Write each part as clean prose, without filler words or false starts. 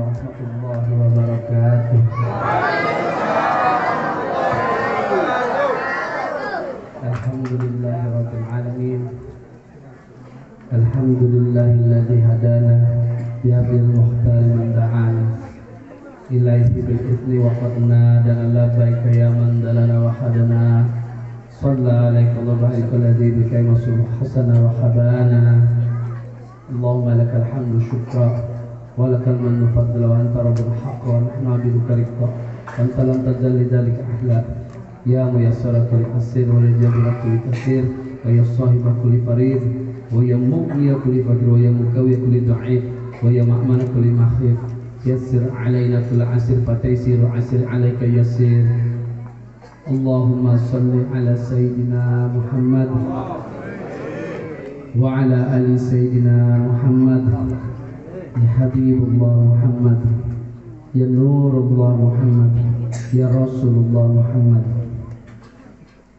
warahmatullahi wabarakatuh. Alhamdulillahirabbil alamin. Alhamdulillahilladzi hadana bihablil muhtar man da'ana ilaihi bil izni wa qadna dan labbaika ya man dalana wa hadana shalla alaika Allahul ladzi bika masul hasana wa habana. Allahumma lakal hamdu syukra wa lakal mannu fadla wa anta rabbul haqq wa nahnu abiduka riqqa wa anta lam tazal lidzalika ahla ya muyassara kulli asir wa lijabila kulli kasir wa ya sahiba kulli farid wa ya muqniya kulli faqir wa ya mukawi kulli dha'if wa ya ma'mana kulli makhif yassir alaina kulli asir fataysiru asir alaika yassir. Allahumma salli ala sayyidina Muhammad wa ala ali sayyidina Muhammad ya Habibullah Muhammad ya Nurullah Muhammad ya Rasulullah Muhammad.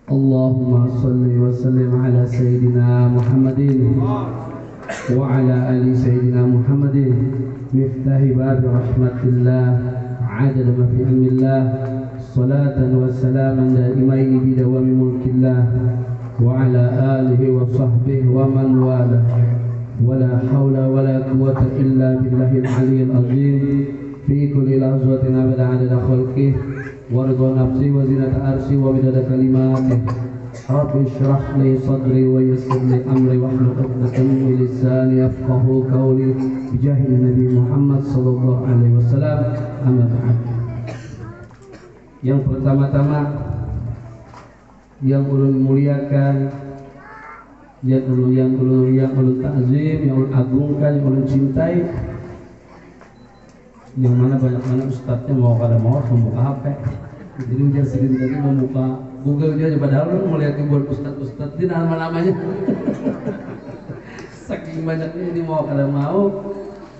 Allahumma salli wa sallim ala sayyidina Muhammadin wa ala ali sayyidina Muhammadin miftahi babi rahmatillah adada ma fi ilmillah salatan wa salaman daimaini bidawami mulkillah wa ala alihi wa sahbihi wa man wala wala hawla wala quwwata illa billahil aliyyil azim fi kulli lahzatin abada adada khalqih wa ridha nafsi wa zinata arsi wa bidada kalimatih. Rabbi shrah li sadri wa yassir li amri wa hlul 'uqdatam min lisani yafqahu qawli bi jahi Nabi Muhammad sallallahu alaihi wasallam. Amma ba'd. Yang pertama-tama yang ulun muliakan, yang ulun ta'zim, yang ulun agungkan, yang ulun cintai, yang mana banyak ustadznya mau membuka HP, jadi ujar sedikit lagi membuka Google dia, padahal ulun melihat buat ustadz di nama-namanya saking banyaknya ini mau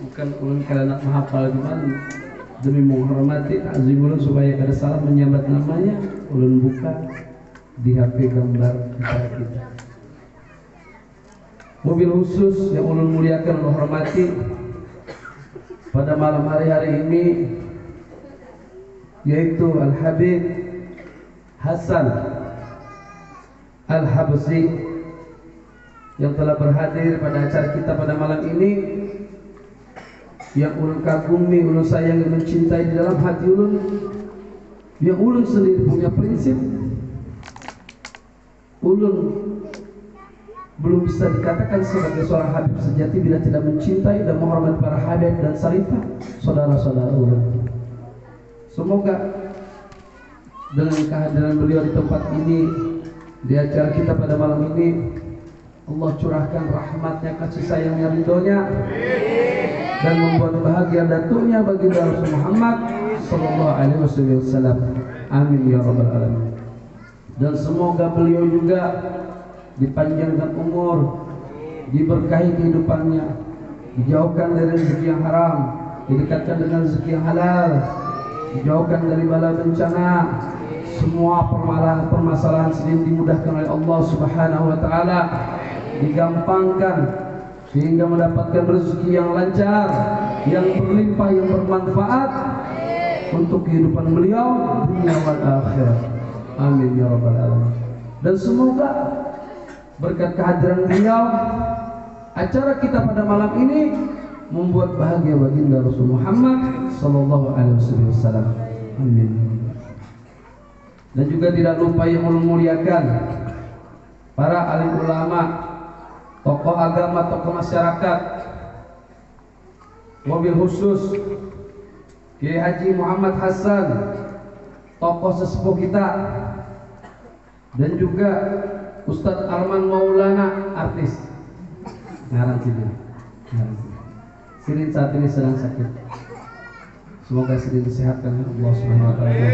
bukan ulun karena menghafal gimana, demi menghormati ta'zim ulun supaya kada salah menyambat namanya, ulun buka di HP gambar kita. Mobil khusus yang ulun muliakan, ulun hormati pada malam hari ini yaitu Al-Habib Hasan Al-Habsyi yang telah berhadir pada acara kita pada malam ini, yang ulun kagumi, ulun sayang, ulun cintai di dalam hati ulun, yang ulun sendiri punya prinsip. Ulun belum bisa dikatakan sebagai seorang Habib sejati bila tidak mencintai dan menghormati para Habib dan Salifah, saudara-saudara ulun. Semoga dengan kehadiran beliau di tempat ini, di acara kita pada malam ini, Allah curahkan rahmatnya, kasih sayangnya, ridhonya, dan membuat bahagia datuknya bagi Rasul Muhammad sallallahu alaihi wasallam. Amin ya rabbal alamin. Dan semoga beliau juga dipanjangkan umur, diberkahi kehidupannya, dijauhkan dari rezeki yang haram, didekatkan dengan rezeki yang halal, dijauhkan dari bala bencana, semua permasalahan sendiri dimudahkan oleh Allah Subhanahu wa taala, digampangkan sehingga mendapatkan rezeki yang lancar, yang berlimpah, yang bermanfaat untuk kehidupan beliau dunia wal akhirat. Amin ya rabbal alamin. Dan semoga berkat kehadiran beliau, acara kita pada malam ini membuat bahagia baginda Rasul Muhammad sallallahu alaihi wasallam. Amin. Dan juga tidak lupa yang ulun muliakan para alim ulama, tokoh agama, tokoh masyarakat, wabil khusus Kiai Haji Muhammad Hasan, tokoh sesepuh kita, dan juga Ustadz Arman Maulana, artis ngarang Sirin saat ini sedang sakit. Semoga Sirin disehatkan Allah Subhanahu wa taala.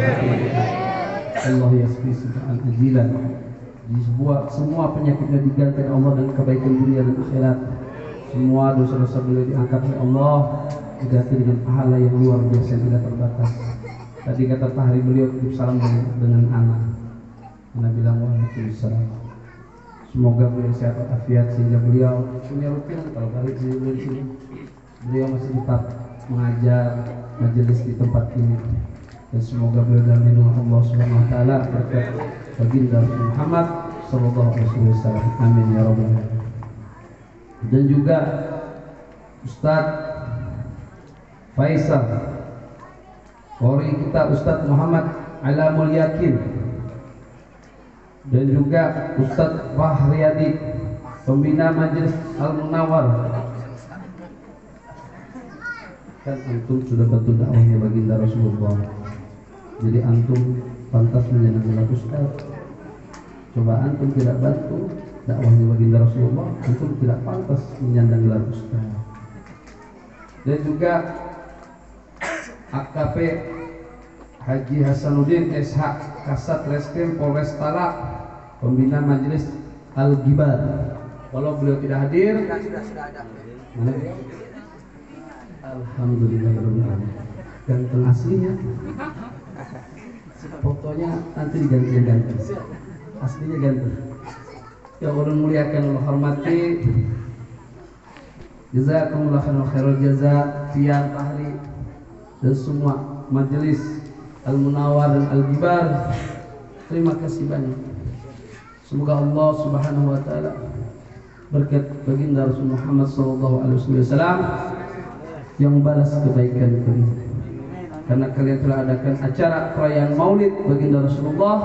Allah yasfi subhan ajilan. Di semua penyakitnya diganti Allah dan kebaikan dunia dan akhirat. Semua dosa-dosa beliau diangkat oleh Allah, diganti dengan pahala yang luar biasa yang tidak terbatas. Tadi kata Pak Hari beliau titip salam dengan anak. Anak bilang waalaikumsalam. Semoga beliau sehat walafiat sehingga beliau punya rutin kalau balik di sini beliau masih tetap mengajar majelis di tempat ini. Dan semoga beliau dalam lindungan Allah Subhanahu wa taala berkat baginda Muhammad sallallahu alaihi wasallam. Amin ya rabbal alamin. Dan juga Ustaz Faisal, qori kita Ustaz Muhammad Alamul Yakin, dan juga Ustaz Fahriyadi, pembina Majelis Al-Munawwar. Kan antum sudah bantu dakwahnya baginda Rasulullah, jadi antum pantas menjadi gelar Ustaz. Coba antum tidak bantu dakwahnya baginda Rasulullah, antum tidak pantas menyandang gelar Ustaz. Dan juga AKP Haji Hasanuddin SH, Kasat Reskrim Polres Talak, pembina Majelis Al-Gibar. Walau beliau tidak hadir, sudah ada. Mana? Alhamdulillah, ganteng aslinya. Fotonya nanti diganti ganteng, aslinya ganteng. Ya Allah muliakan, Allah hormati. Jazakumullah khairul jaza, Tian Fahri dan semua majelis Al-Munawwar dan Al-Gibar. Terima kasih banyak. Semoga Allah Subhanahu wa taala berkat baginda Rasul Muhammad sallallahu alaihi wasallam yang balas kebaikan kalian, karena kalian telah adakan acara perayaan Maulid baginda Rasulullah,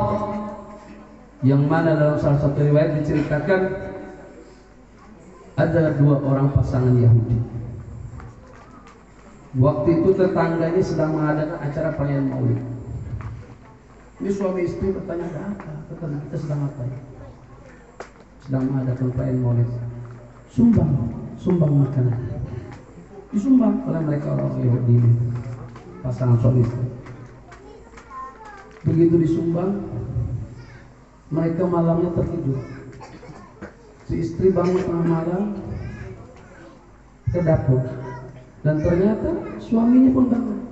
yang mana dalam salah satu riwayat diceritakan ada dua orang pasangan Yahudi. Waktu itu tetangganya sedang mengadakan acara perayaan Maulid. Ini suami istri bertanya, ada apa? Tetangga kita sedang apa ya? Sedang mengadakan perayaan Maulid. Sumbang makanan. Disumbang oleh mereka orang Yahudi, pasangan suami istri. Begitu disumbang, mereka malamnya tertidur. Si istri bangun tengah malam ke dapur, dan ternyata suaminya pun bangun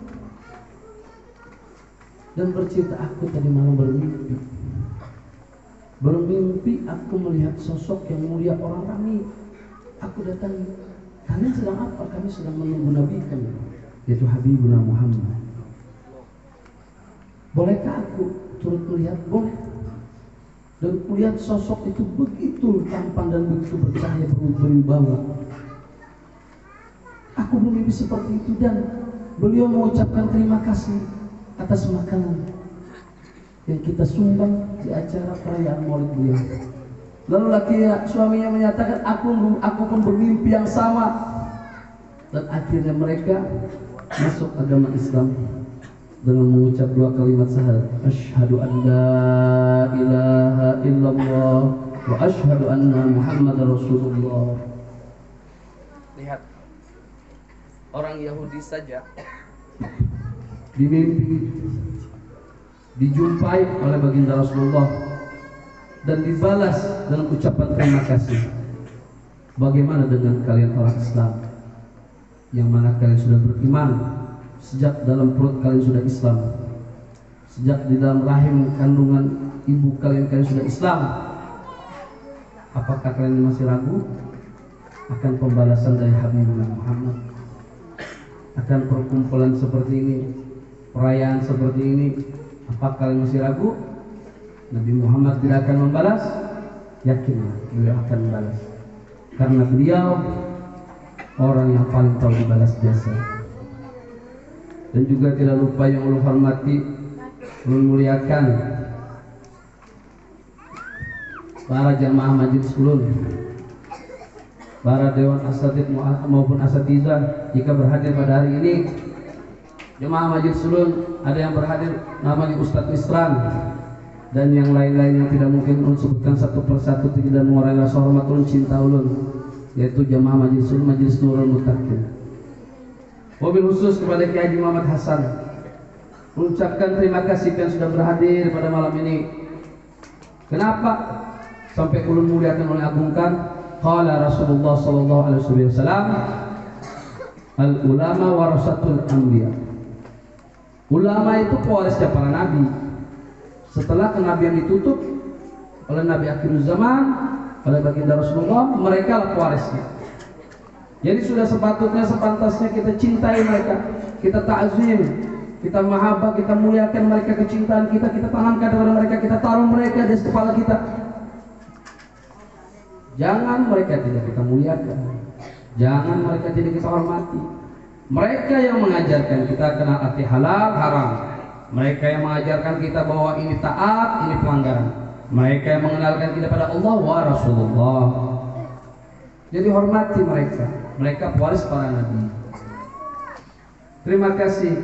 dan bercerita, aku tadi malam bermimpi aku melihat sosok yang mulia orang ramai. Aku datang, kalian sedang apa? Kami sedang menunggu Nabi kami, yaitu Habibuna Muhammad. Bolehkah aku turut melihat? Boleh. Dan kulihat sosok itu begitu tampan dan begitu bercahaya, berwibawa. Aku bermimpi seperti itu, dan beliau mengucapkan terima kasih atas makanan yang kita sumbang di acara perayaan Maulid beliau. Lalu suaminya menyatakan, aku pun bermimpi yang sama. Dan akhirnya mereka masuk agama Islam dengan mengucap dua kalimat syahadat, asyhadu an la ilaha illallah wa asyhadu anna Muhammadar Rasulullah. Lihat, orang Yahudi saja di mimpi dijumpai oleh baginda Rasulullah dan dibalas dengan ucapan terima kasih. Bagaimana dengan kalian orang Islam, yang mana kalian sudah beriman, sejak dalam perut kalian sudah Islam, sejak di dalam rahim kandungan ibu kalian sudah Islam? Apakah kalian masih ragu akan pembalasan dari Habibullah Muhammad, akan perkumpulan seperti ini, perayaan seperti ini? Apakah kalian masih ragu? Nabi Muhammad tidak akan membalas? Yakinlah, beliau akan membalas, karena beliau orang yang paling tahu dibalas jasa. Dan juga tidak lupa yang Allah hormati, Allah muliakan para jamaah majelis ulun, para dewan asatid maupun asatizah. Jika berhadir pada hari ini jamaah majelis ulun, ada yang berhadir namanya Ustadz Islam dan yang lain-lain yang tidak mungkin ulun sebutkan satu persatu, tidak mengurangi rasa hormat ulun, cinta ulun, yaitu jamaah majelis ulun, Majelis Nurul Muttaqin. Wabil khusus kepada Kiai Haji Muhammad Hasan, mengucapkan terima kasih yang sudah berhadir pada malam ini. Kenapa sampai ulun muliakan oleh agungkan? Qala Rasulullah sallallahu alaihi wasallam, al ulama warasatul anbiya. Ulama itu pewarisnya para nabi. Setelah kenabian ditutup oleh Nabi akhir zaman, oleh baginda Rasulullah, mereka lah pewarisnya. Jadi sudah sepatutnya sepantasnya kita cintai mereka, kita ta'zim, kita mahabbah, kita muliakan mereka, kecintaan kita tanamkan kepada mereka, kita taruh mereka di kepala kita. Jangan mereka tidak kita muliakan, jangan mereka tidak kita hormati. Mereka yang mengajarkan kita kenal arti halal haram, mereka yang mengajarkan kita bahwa ini taat, ini pelanggaran, mereka yang mengenalkan kita pada Allah wa Rasulullah. Jadi hormati mereka, mereka pewaris para nabi. Terima kasih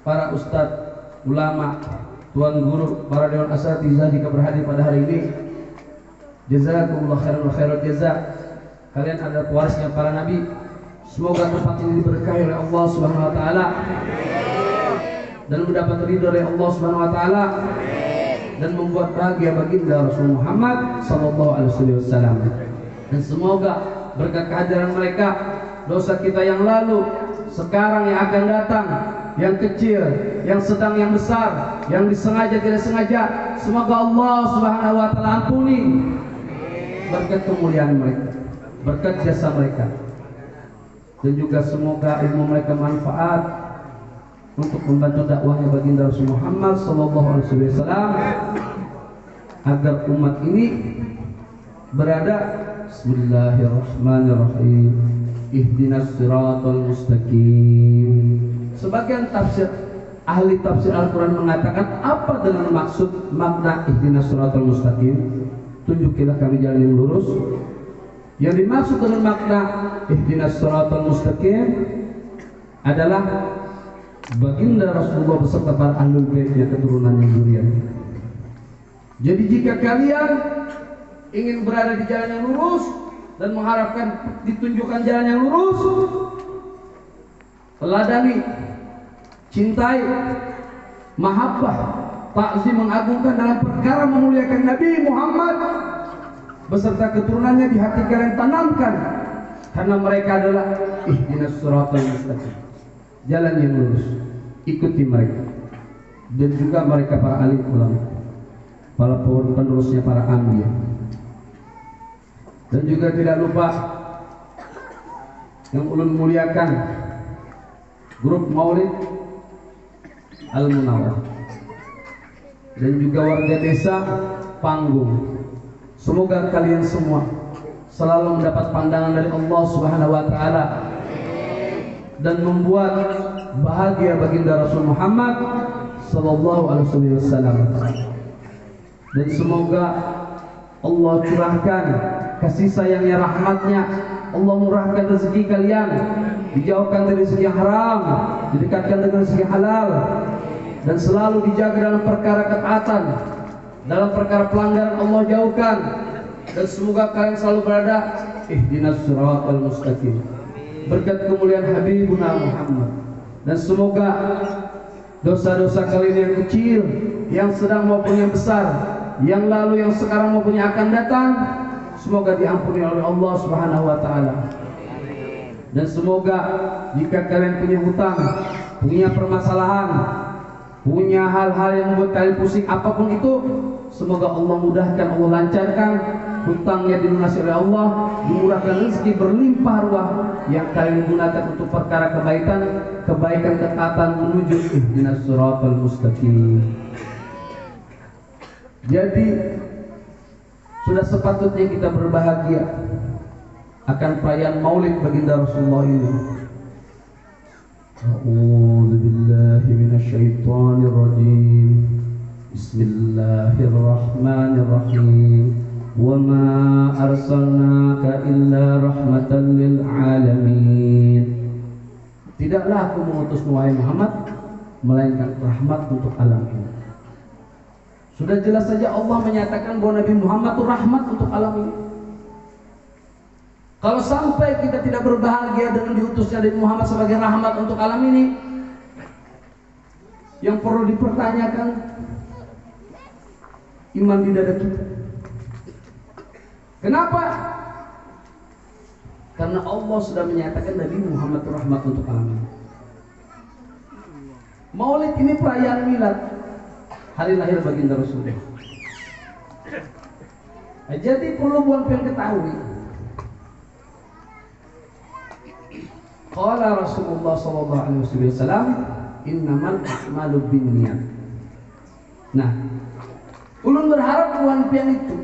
para ustadz, ulama, tuan guru, para dewan asatizah jika berhadir pada hari ini. Jazakumullah khairan wa khairal jazak. Kalian adalah pewarisnya para nabi. Semoga tempat ini diberkahi oleh Allah Subhanahu wa taala dan mendapat ridho dari Allah Subhanahu wa taala dan membuat bahagia baginda Rasul Muhammad sallallahu alaihi wasallam. Dan semoga berkat kehadiran mereka, dosa kita yang lalu, sekarang, yang akan datang, yang kecil, yang sedang, yang besar, yang disengaja tidak sengaja, semoga Allah Subhanahu wa taala ampuni. Berkat kemuliaan mereka, berkat jasa mereka, dan juga semoga ilmu mereka manfaat untuk membantu dakwahnya baginda Rasul Muhammad sallallahu alaihi wasallam agar umat ini berada. Bismillahirrahmanirrahim. Ihdinas siratal mustaqim. Sebagian tafsir ahli tafsir Al-Quran mengatakan, apa dengan maksud makna ihdinas siratal mustaqim? Tunjukilah kami jalan yang lurus. Yang dimaksud dengan makna ihdinas siratal mustaqim adalah baginda Rasulullah beserta para ahlul baitnya, keturunannya, zuriyatnya. Jadi jika kalian ingin berada di jalan yang lurus dan mengharapkan ditunjukkan jalan yang lurus, teladani, cintai, mahabbah, ta'zim, mengagungkan dalam perkara memuliakan Nabi Muhammad beserta keturunannya di hati kalian, tanamkan, karena mereka adalah ihdinas siratal mustaqim, jalan yang lurus. Ikuti mereka dan juga mereka para alim ulama, para penerusnya para anbiya. Dan juga tidak lupa yang ulun muliakan grup Maulid Al-Munawwar dan juga warga desa Panggung. Semoga kalian semua selalu mendapat pandangan dari Allah Subhanahu wa taala dan membuat bahagia baginda Rasul Muhammad sallallahu alaihi wasallam. Dan semoga Allah curahkan kasih sayangnya, rahmatnya, Allah murahkan rezeki kalian, dijauhkan dari rezeki yang haram, didekatkan dengan rezeki halal, dan selalu dijaga dalam perkara ketaatan, dalam perkara pelanggaran Allah jauhkan. Dan semoga kalian selalu berada ihdinas siratal mustaqim, berkat kemuliaan Habibuna Muhammad. Dan semoga dosa-dosa kalian yang kecil, yang sedang maupun yang besar, yang lalu, yang sekarang maupun yang akan datang, semoga diampuni oleh Allah Subhanahu wa taala. Dan semoga jika kalian punya hutang, punya permasalahan, punya hal-hal yang membuat kalian pusing apapun itu, semoga Allah mudahkan, Allah lancarkan, hutangnya dilunasi oleh Allah, dimurahkan rezeki berlimpah ruah yang kalian gunakan untuk perkara kebaikan, ketaatan menuju ihdinas siratal mustaqim. Jadi sudah sepatutnya kita berbahagia akan perayaan Maulid baginda Rasulullah ini. A'udzu billahi minasyaitonir rajim. Bismillahirrahmanirrahim. Wa ma arsalnaka illa rahmatan lil alamin. Tidaklah aku mengutusmu wahai Muhammad melainkan rahmat untuk alam ini. Sudah jelas saja Allah menyatakan bahwa Nabi Muhammad itu rahmat untuk alam ini. Kalau sampai kita tidak berbahagia dengan diutusnya Nabi Muhammad sebagai rahmat untuk alam ini, yang perlu dipertanyakan iman di dada kita. Kenapa? Karena Allah sudah menyatakan Nabi Muhammad itu rahmat untuk alam ini. Maulid ini perayaan milad, hari lahir baginda Rasulullah. Jadi perlu buat kalian ketahui, Qala Rasulullah sallallahu alaihi wasallam, innamal a'malu binniyat. Nah, ulun berharap buan pian itu.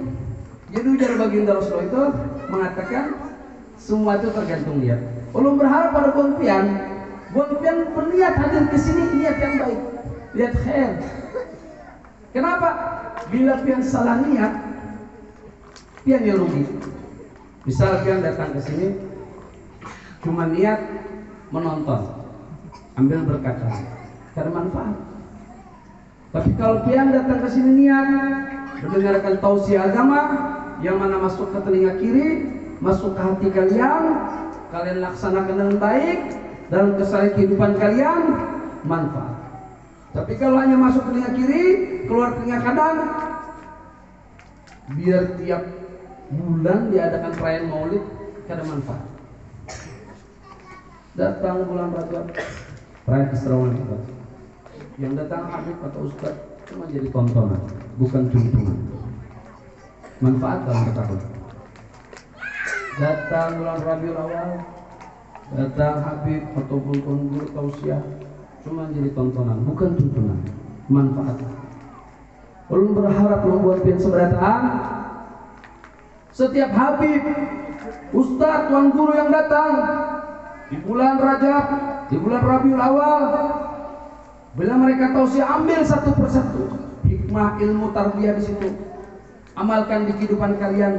Jadi ujar baginda Rasulullah itu mengatakan semua itu tergantung niat. Ulun berharap pada buan pian berniat hadir ke sini niat yang baik, niat khair. Kenapa? Bila pian salah niat, pian yang rugi. Misal pian datang ke sini cuma niat menonton, ambil berkaca, karena manfaat. Tapi kalau pian datang ke sini niat mendengarkan tausiah agama, yang mana masuk ke telinga kiri, masuk ke hati kalian, kalian laksanakan dengan baik dalam keseharian kehidupan kalian, manfaat. Tapi kalau hanya masuk telinga kiri, keluar telinga kanan, biar tiap bulan diadakan perayaan Maulid, kada manfaat. Datang bulan Rajab, perayaan Isra' kita. Yang datang habib atau ustaz cuma jadi tontonan, bukan tuntunan. Manfaat dalam ketahuan. Datang bulan Rabiul Awal, datang habib ataupun guru tausiah cuma jadi tontonan, bukan tuntunan. Manfaat. Ulun berharap membuat pian seberataan setiap habib, ustaz, tuan guru yang datang di bulan Rajab, di bulan Rabiul Awal, bila mereka tausiah, ambil satu persatu hikmah ilmu tarbiyah di situ, amalkan di kehidupan kalian,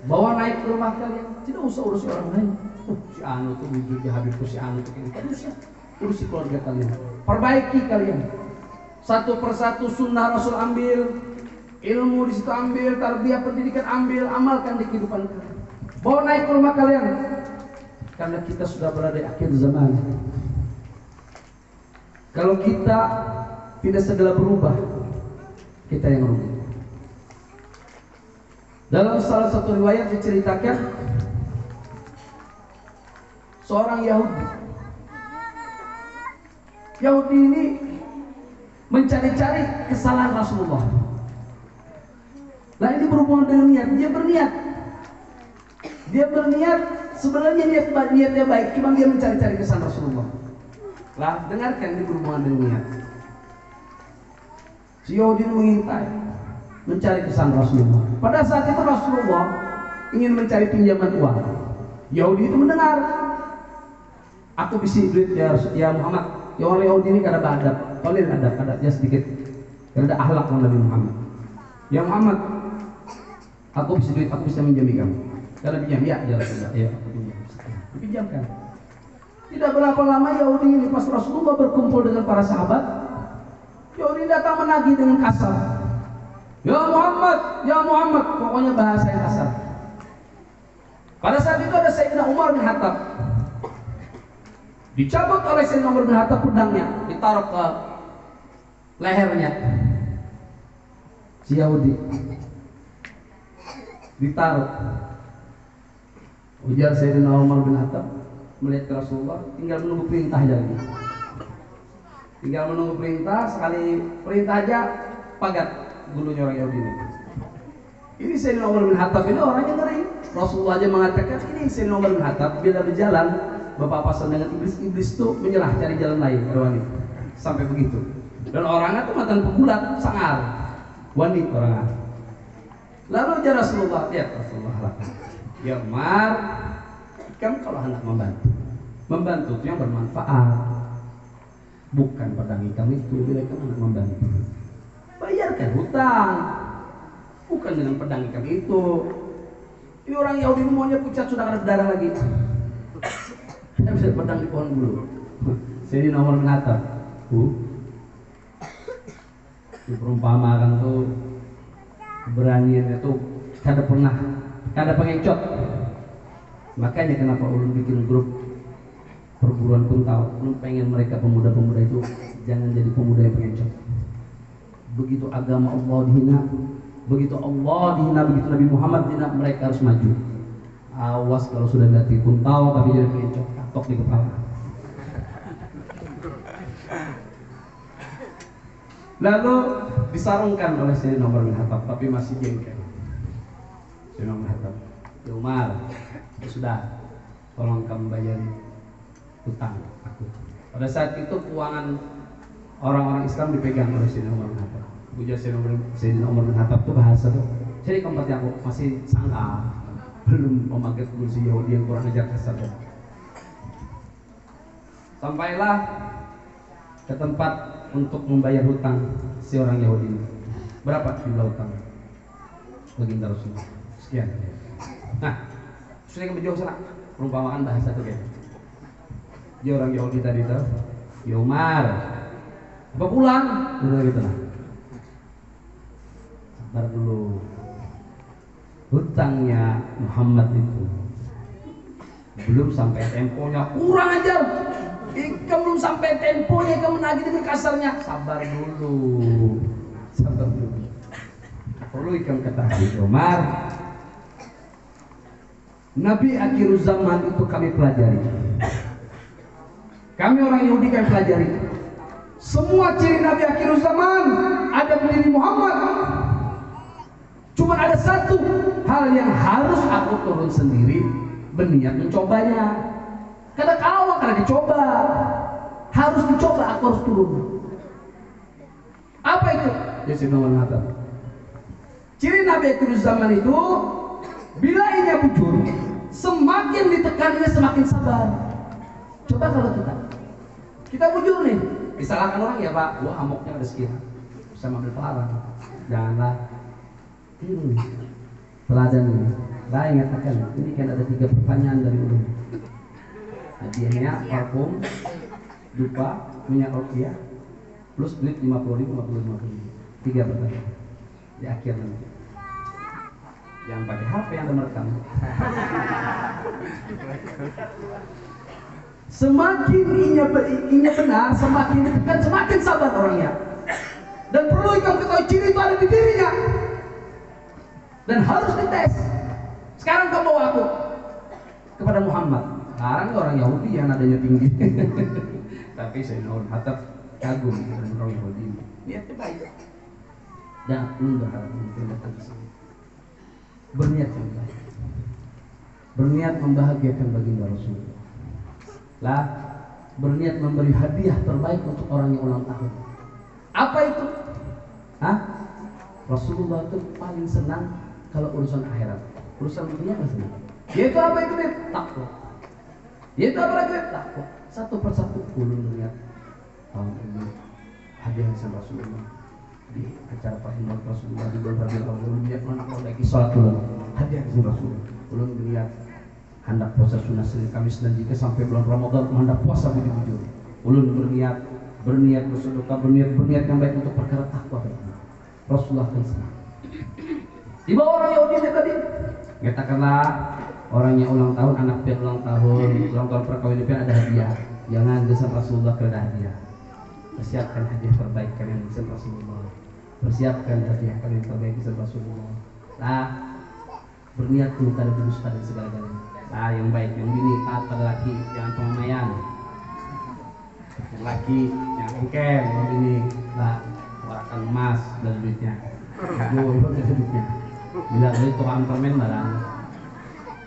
bawa naik ke rumah kalian, tidak usah urus orang lain. Si anu tuh wujud di habibku, si anu tuh ini, tidak usah urusi keluarga kalian, perbaiki kalian satu persatu. Sunnah Rasul ambil, ilmu di situ ambil, tarbiyah pendidikan ambil, amalkan di kehidupan kalian, bawa naik ke rumah kalian, karena kita sudah berada di akhir zaman. Kalau kita tidak segera berubah, kita yang rugi. Dalam salah satu riwayat diceritakan seorang Yahudi. Yahudi ini mencari-cari kesalahan Rasulullah. Nah, ini berhubungan dengan niat. Dia berniat sebenarnya niatnya baik, cuma dia mencari-cari kesalahan Rasulullah. Lah, dengarkan, ini berhubungan dengan niat. Si Yahudi mengintai, mencari kesalahan Rasulullah. Pada saat itu Rasulullah ingin mencari pinjaman uang. Yahudi itu mendengar, aku bisi duit ya Muhammad. Ya orang Yahudi ini kada beradab, paling adabnya sedikit, kada akhlak Nabi Muhammad. Ya Muhammad, aku bisi duit, aku bisa minjami kamu. Kada pinjam, ya sudah, ya aku pinjam. Dipinjamkan. Tidak berapa lama Yahudi ini pas Rasulullah berkumpul dengan para sahabat, Yahudi datang menagih dengan kasar. Ya Muhammad, pokoknya bahasa yang kasar. Pada saat itu ada Sayyidina Umar bin Khattab. Dicabut oleh Sayyidina Umar bin Khattab pedangnya, ditaruh ke lehernya. Si Yahudi ditaruh. Ujar Sayyidina Umar bin Khattab melihat ke Rasulullah, tinggal menunggu perintah aja lagi. Tinggal menunggu perintah, sekali perintah aja pagat bulunya orang Yahudi ini. Ini Sayyidina Umar bin Khattab ini orangnya ngeri. Rasulullah aja mengatakan ini Sayyidina Umar bin Khattab bila berjalan bapak pasan dengan iblis itu menyerah cari jalan lain, wani. Sampai begitu. Dan orangnya tuh mantan pegulat, sangar, wani orangnya. Lalu aja Rasulullah, lihat Rasulullah lakukan. Ya Umar, kamu kalau hendak membantu itu yang bermanfaat, bukan pedang hitam itu. Bila kamu hendak membantu, bayarkan hutang, bukan dengan pedang hitam itu. Ini orang Yahudi maunya pucat sudah ada darah lagi. Kita bisa pedang di pohon bulu. Saya di nomor menata. Diperumpamakan tuh beraniannya tuh kada pengecot. Makanya kenapa ulun bikin grup perguruan Kuntau, ulun pengen mereka pemuda-pemuda itu jangan jadi pemuda yang pengecot. Begitu agama Allah dihina, begitu Nabi Muhammad dihina, mereka harus maju. Awas kalau sudah latih Kuntau tapi jadi pengecot, katok di kepala. Lalu disarungkan oleh Sayyidina Umar bin Khattab, tapi masih jengkel. Sayyidina Umar bin Khattab, ya Umar, ya sudah, tolong kamu bayari hutang aku. Pada saat itu keuangan orang-orang Islam dipegang oleh Sayyidina Umar bin Khattab. Ujar Sayyidina Umar bin Khattab itu bahasa tuh. Jadi keempatnya aku masih sangka, belum memakai kursi Yahudi yang kurang ajar kasar. Sampailah ke tempat untuk membayar hutang si orang Yahudi. Berapa jumlah hutang? Baginda Rasulullah. Sekian. Nah, sudah yang berjauh sana. Perumpamaan bahasa tuh kayak. Dia orang Yahudi tadi tuh. Ya Umar, apa pulang? Udah gitu lah. Sabar dulu. Hutangnya Muhammad itu belum sampai temponya, kurang ajar. Kamu belum sampai temponya, kamu menagih dengan kasarnya. Sabar dulu, sabar dulu. Perlu ikan ketahui, Umar. Nabi akhir zaman itu kami pelajari. Kami orang Yahudi kami pelajari. Semua ciri Nabi akhir zaman ada di diri Muhammad. Cuma ada satu hal yang harus aku turun sendiri, berniat mencobanya. Karena kau karena dicoba, harus dicoba, aku harus turun. Apa itu? Ya Sayyidina Umar. Ciri Nabi akhir zaman itu, bila ia bujur, semakin ditekannya semakin sabar. Coba kalau kita bujur nih, disalahkan orang ya Pak, gua amoknya ada sekian, bisa ambil parang. Janganlah. Teladan ini. Saya ingatkan, ini kan ada 3 pertanyaan dari ulun. Hadiahnya parfum, dupa, minyak rupiah, plus duit 50.000, 50.000. 3 pertanyaan di akhir nanti. Jangan pakai HP yang merekam. Semakin inya benar, semakin ditekan, semakin sabar orangnya. Dan perlu kamu ketahui ciri itu ada di dirinya. Dan harus dites. Sekarang kamu bawa aku kepada Muhammad. Sekarang orang Yahudi yang nadanya tinggi. Tapi Sayyidina Umar Khattab kagum dengan orang Yahudi. Niatnya baik. Dan berharap mungkin datang ke sini. Berniat yang baik. Berniat membahagiakan baginda Rasulullah. Lah, berniat memberi hadiah terbaik untuk orang yang ulang tahun. Apa itu? Hah? Rasulullah itu paling senang kalau urusan akhirat. Urusan dunia nggak senang. Yaitu apa itu? Takwa. Yaitu apa lagi? Takwa. Satu persatu ulun melihat tahun ini hadiah sama Rasulullah di acara pertemuan Rasulullah di bulan Rabiul Awal. Ulun melihat anak lagi sholat ulun hadiah sama Rasulullah. Ulun melihat hendak puasa sunnah Senin Kamis dan jika sampai bulan Ramadan hendak puasa bujur. Ulun berniat bersedekah, berniat yang baik untuk perkara takwa. Rasulullah kan senang. Di bawah orang Yahudi tadi, katakanlah orang yang ulang tahun, anak pian ulang tahun perkawinan pian ada hadiah. Jangan desak Rasulullah kerana hadiah. Persiapkan hadiah terbaik kalian desak Rasulullah. Persiapkan hadiah kalian terbaik desak Rasulullah. Nah, berniat untuk ada berdusta dan segala-galanya. Nah, yang baik, yang bini taat pada laki, jangan pengamayan. Yang laki, yang engkel, yang bini, nah, warahkan emas dan duitnya. Itu duitnya. Bila beli tukang permen barang,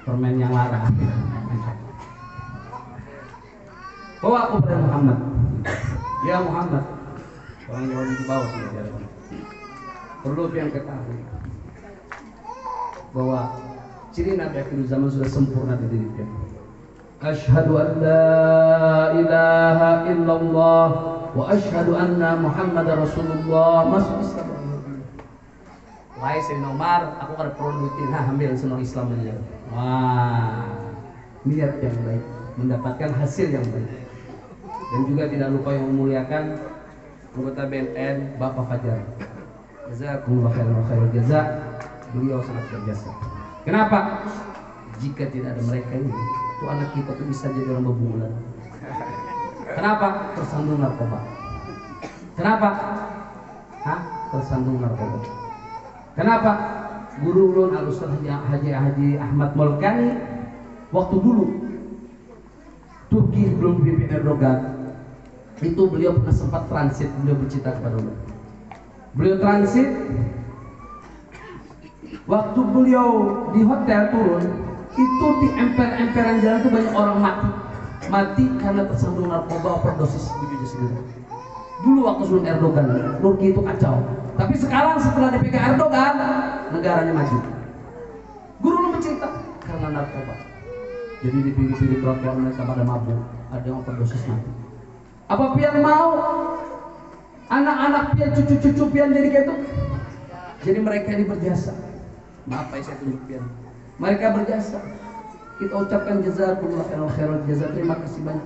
permen yang larang. Bawa aku pada Muhammad. Ya Muhammad, orang Yahudi di bawah sudah jalan. Perlu yang ketahui bahwa ciri Nabi akhir zaman sudah sempurna di diri dia. Asyhadu an la ilaha illallah wa asyhadu anna Muhammadar Rasulullah. Masuk Islam. Wahai Sayyidina Umar, aku kada perlu duitin, ambil senang Islam aja. Wah, niat yang baik, mendapatkan hasil yang baik. Dan juga tidak lupa yang memuliakan anggota BNN Bapak Fajar. Jazakumullah khairan jaza. Beliau sangat berjasa. Kenapa? Jika tidak ada mereka ini, itu anak kita tuh bisa jadi orang bebulan. Kenapa? Tersandung narkoba. Kenapa? Hah? Tersandung narkoba. Kenapa? Guru ulun Al-Ustaz Haji Ahmad Molkani waktu dulu Turki belum dipimpin Erdogan, itu beliau pernah sempat transit, beliau bercerita kepada ulun. Beliau transit, waktu beliau di hotel turun, itu di emper-emperan jalan itu banyak orang mati. mati karena tersandung narkoba overdosis begitu sendiri. Dulu waktu sebelum Erdogan, Turki itu kacau. Tapi sekarang setelah dipegang Erdogan, negaranya maju. Guru lu mencerita karena narkoba. Jadi di pinggir-pinggir trotoar mereka pada mabuk, ada yang overdosis mati. Apa pian mau anak-anak pian, cucu-cucu pian jadi kayak itu? Jadi mereka ini berjasa. Maaf Pak, saya tunjuk pian. Mereka berjasa. Kita ucapkan jazakumullah khairal jazaa. Terima kasih banyak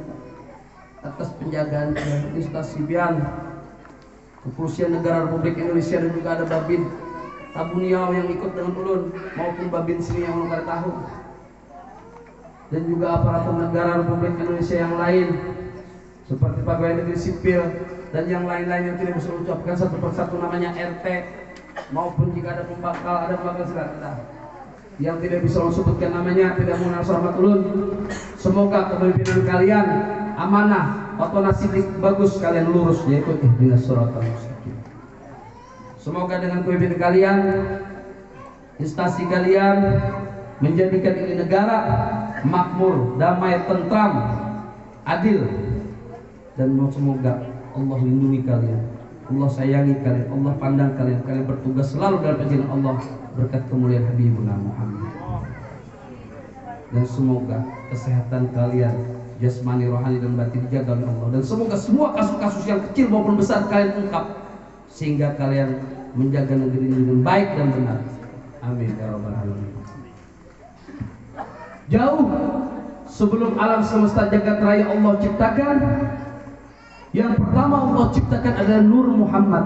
atas penjagaan instansi pian, Kepolisian Negara Republik Indonesia, dan juga ada Babin Tabuniau yang ikut dengan ulun maupun Babin sini yang belum tahu, dan juga aparatur negara Republik Indonesia yang lain seperti pegawai negeri sipil dan yang lain-lain yang tidak bisa ucapkan satu persatu namanya, RT maupun jika ada pembakal segala yang tidak bisa sebutkan namanya, tidak mengenal hormat ulun. Semoga kepemimpinan kalian amanah, atau nasibik bagus, kalian lurus, yaitu ihdinas shiratal mustaqim. Semoga dengan kepemimpinan kalian, instansi kalian menjadikan ini negara makmur, damai, tentram, adil, dan semoga Allah lindungi kalian, Allah sayangi kalian, Allah pandang kalian, kalian bertugas selalu dalam perjalanan Allah berkat kemuliaan Habibuna Muhammad. Dan semoga kesehatan kalian jasmani, rohani, dan batin dijaga oleh Allah. Dan semoga semua kasus-kasus yang kecil maupun besar kalian ungkap, sehingga kalian menjaga negeri ini dengan baik dan benar. Amin ya rabbal alamin. Jauh sebelum alam semesta jagat raya Allah ciptakan, yang pertama Allah ciptakan adalah Nur Muhammad,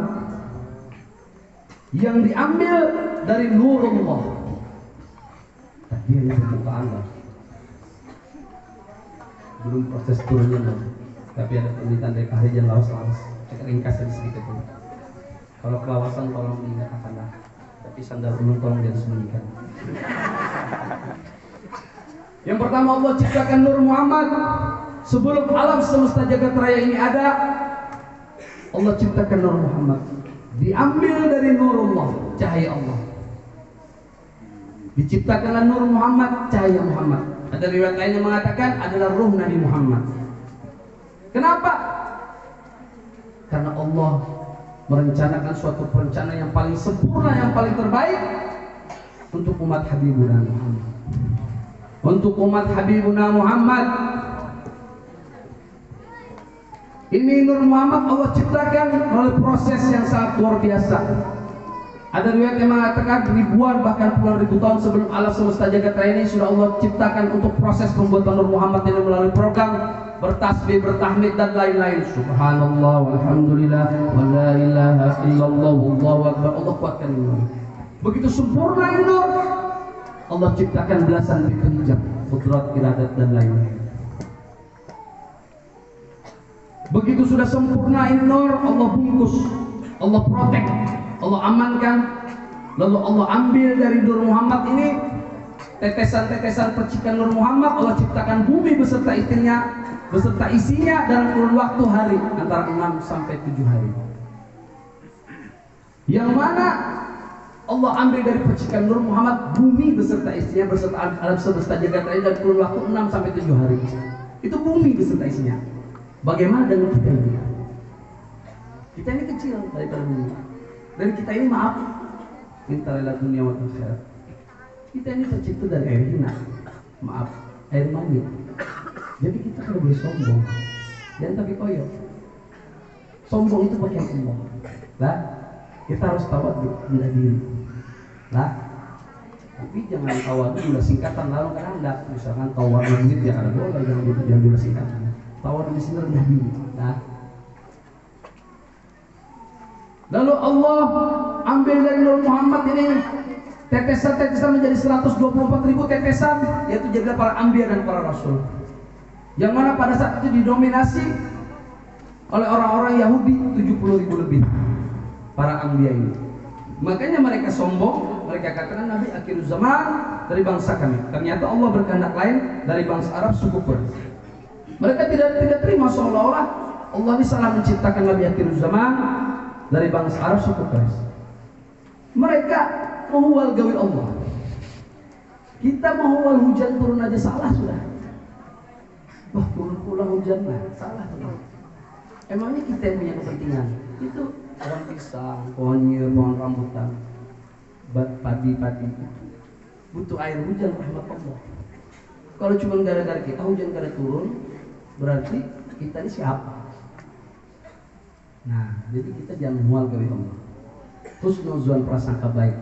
yang diambil dari Nurullah. Dia yang permukaan Allah, belum proses turunnya loh. Tapi ada penelitian dari Kahrijan lawas-lawas, ringkasnya sedikit dulu. Kalau kelawasan tolong diingatkanlah, tapi sandal ulun tolong jangan sembunyikan. Yang pertama Allah ciptakan Nur Muhammad. Sebelum alam semesta jagat raya ini ada, Allah ciptakan Nur Muhammad, diambil dari Nurullah, cahaya Allah. Diciptakanlah Nur Muhammad, cahaya Muhammad. Ada riwayat lain yang mengatakan adalah ruh Nabi Muhammad. Kenapa? Karena Allah merencanakan suatu perencanaan yang paling sempurna, yang paling terbaik untuk umat Habibuna Muhammad. Untuk umat Habibuna Muhammad. Ini Nur Muhammad Allah ciptakan melalui proses yang sangat luar biasa. Ada riwayat yang mengatakan ribuan bahkan puluhan ribu tahun sebelum alam semesta jagat raya ini sudah Allah ciptakan untuk proses pembuatan Nur Muhammad ini melalui program bertasbih, bertahmid, dan lain-lain. Subhanallah walhamdulillah wa la ilaha illallah wallahu akbar. Allah kuatkan ini. Begitu sempurna ini Nur, Allah ciptakan belasan pintu hijab, kudrat, iradat, dan lain-lain. Begitu sudah sempurna ini Nur, Allah bungkus, Allah protek, Allah amankan. Lalu Allah ambil dari Nur Muhammad ini tetesan-tetesan percikan Nur Muhammad. Allah ciptakan bumi beserta isinya dalam kurun waktu hari antara 6 sampai 7 hari. Yang mana Allah ambil dari percikan Nur Muhammad bumi beserta isinya, beserta alam semesta jagat raya dalam kurun waktu 6 sampai 7 hari. Itu bumi beserta isinya. Bagaimana dengan kita ini? Kita ini kecil daripada bumi. Dan kita ini maaf, minta rela dunia wa akhirat. Kita ini tercipta dari air hina, maaf, air mani. Jadi kita kalau boleh sombong, jangan tapi koyok. Sombong itu pakai Allah. Lah, kita harus tawadhu rendah diri. Lah, tapi jangan tawadhu udah singkatan lalu kan Anda. Misalkan tawadhu gitu ya, ada boleh jangan dulu singkatan. Tawadhu di sini rendah diri. Nah, lalu Allah ambil dari Nur Muhammad ini tetesan-tetesan menjadi 124.000 tetesan, yaitu jadilah para anbiya dan para rasul. Yang mana pada saat itu didominasi oleh orang-orang Yahudi 70.000 lebih para anbiya ini. Makanya mereka sombong, mereka katakan Nabi akhir zaman dari bangsa kami. Ternyata Allah berkehendak lain dari bangsa Arab suku Quraisy. Mereka tidak terima seolah-olah Allah ini salah menciptakan Nabi akhir zaman dari bangsa Arab suku Quraisy. Mereka menghuwal gawil Allah. Kita menghuwal hujan turun aja salah sudah. Wah, turun pula hujan. Nah, salah tuh. Emangnya kita yang punya kepentingan? Itu pohon pisang, pohon nyir, pohon rambutan, padi-padi itu butuh air hujan rahmat Allah. Kalau cuma gara-gara kita hujan gara turun, berarti kita ini siapa? Nah, jadi kita jangan mual gawe Allah. Husnuzon, prasangka baik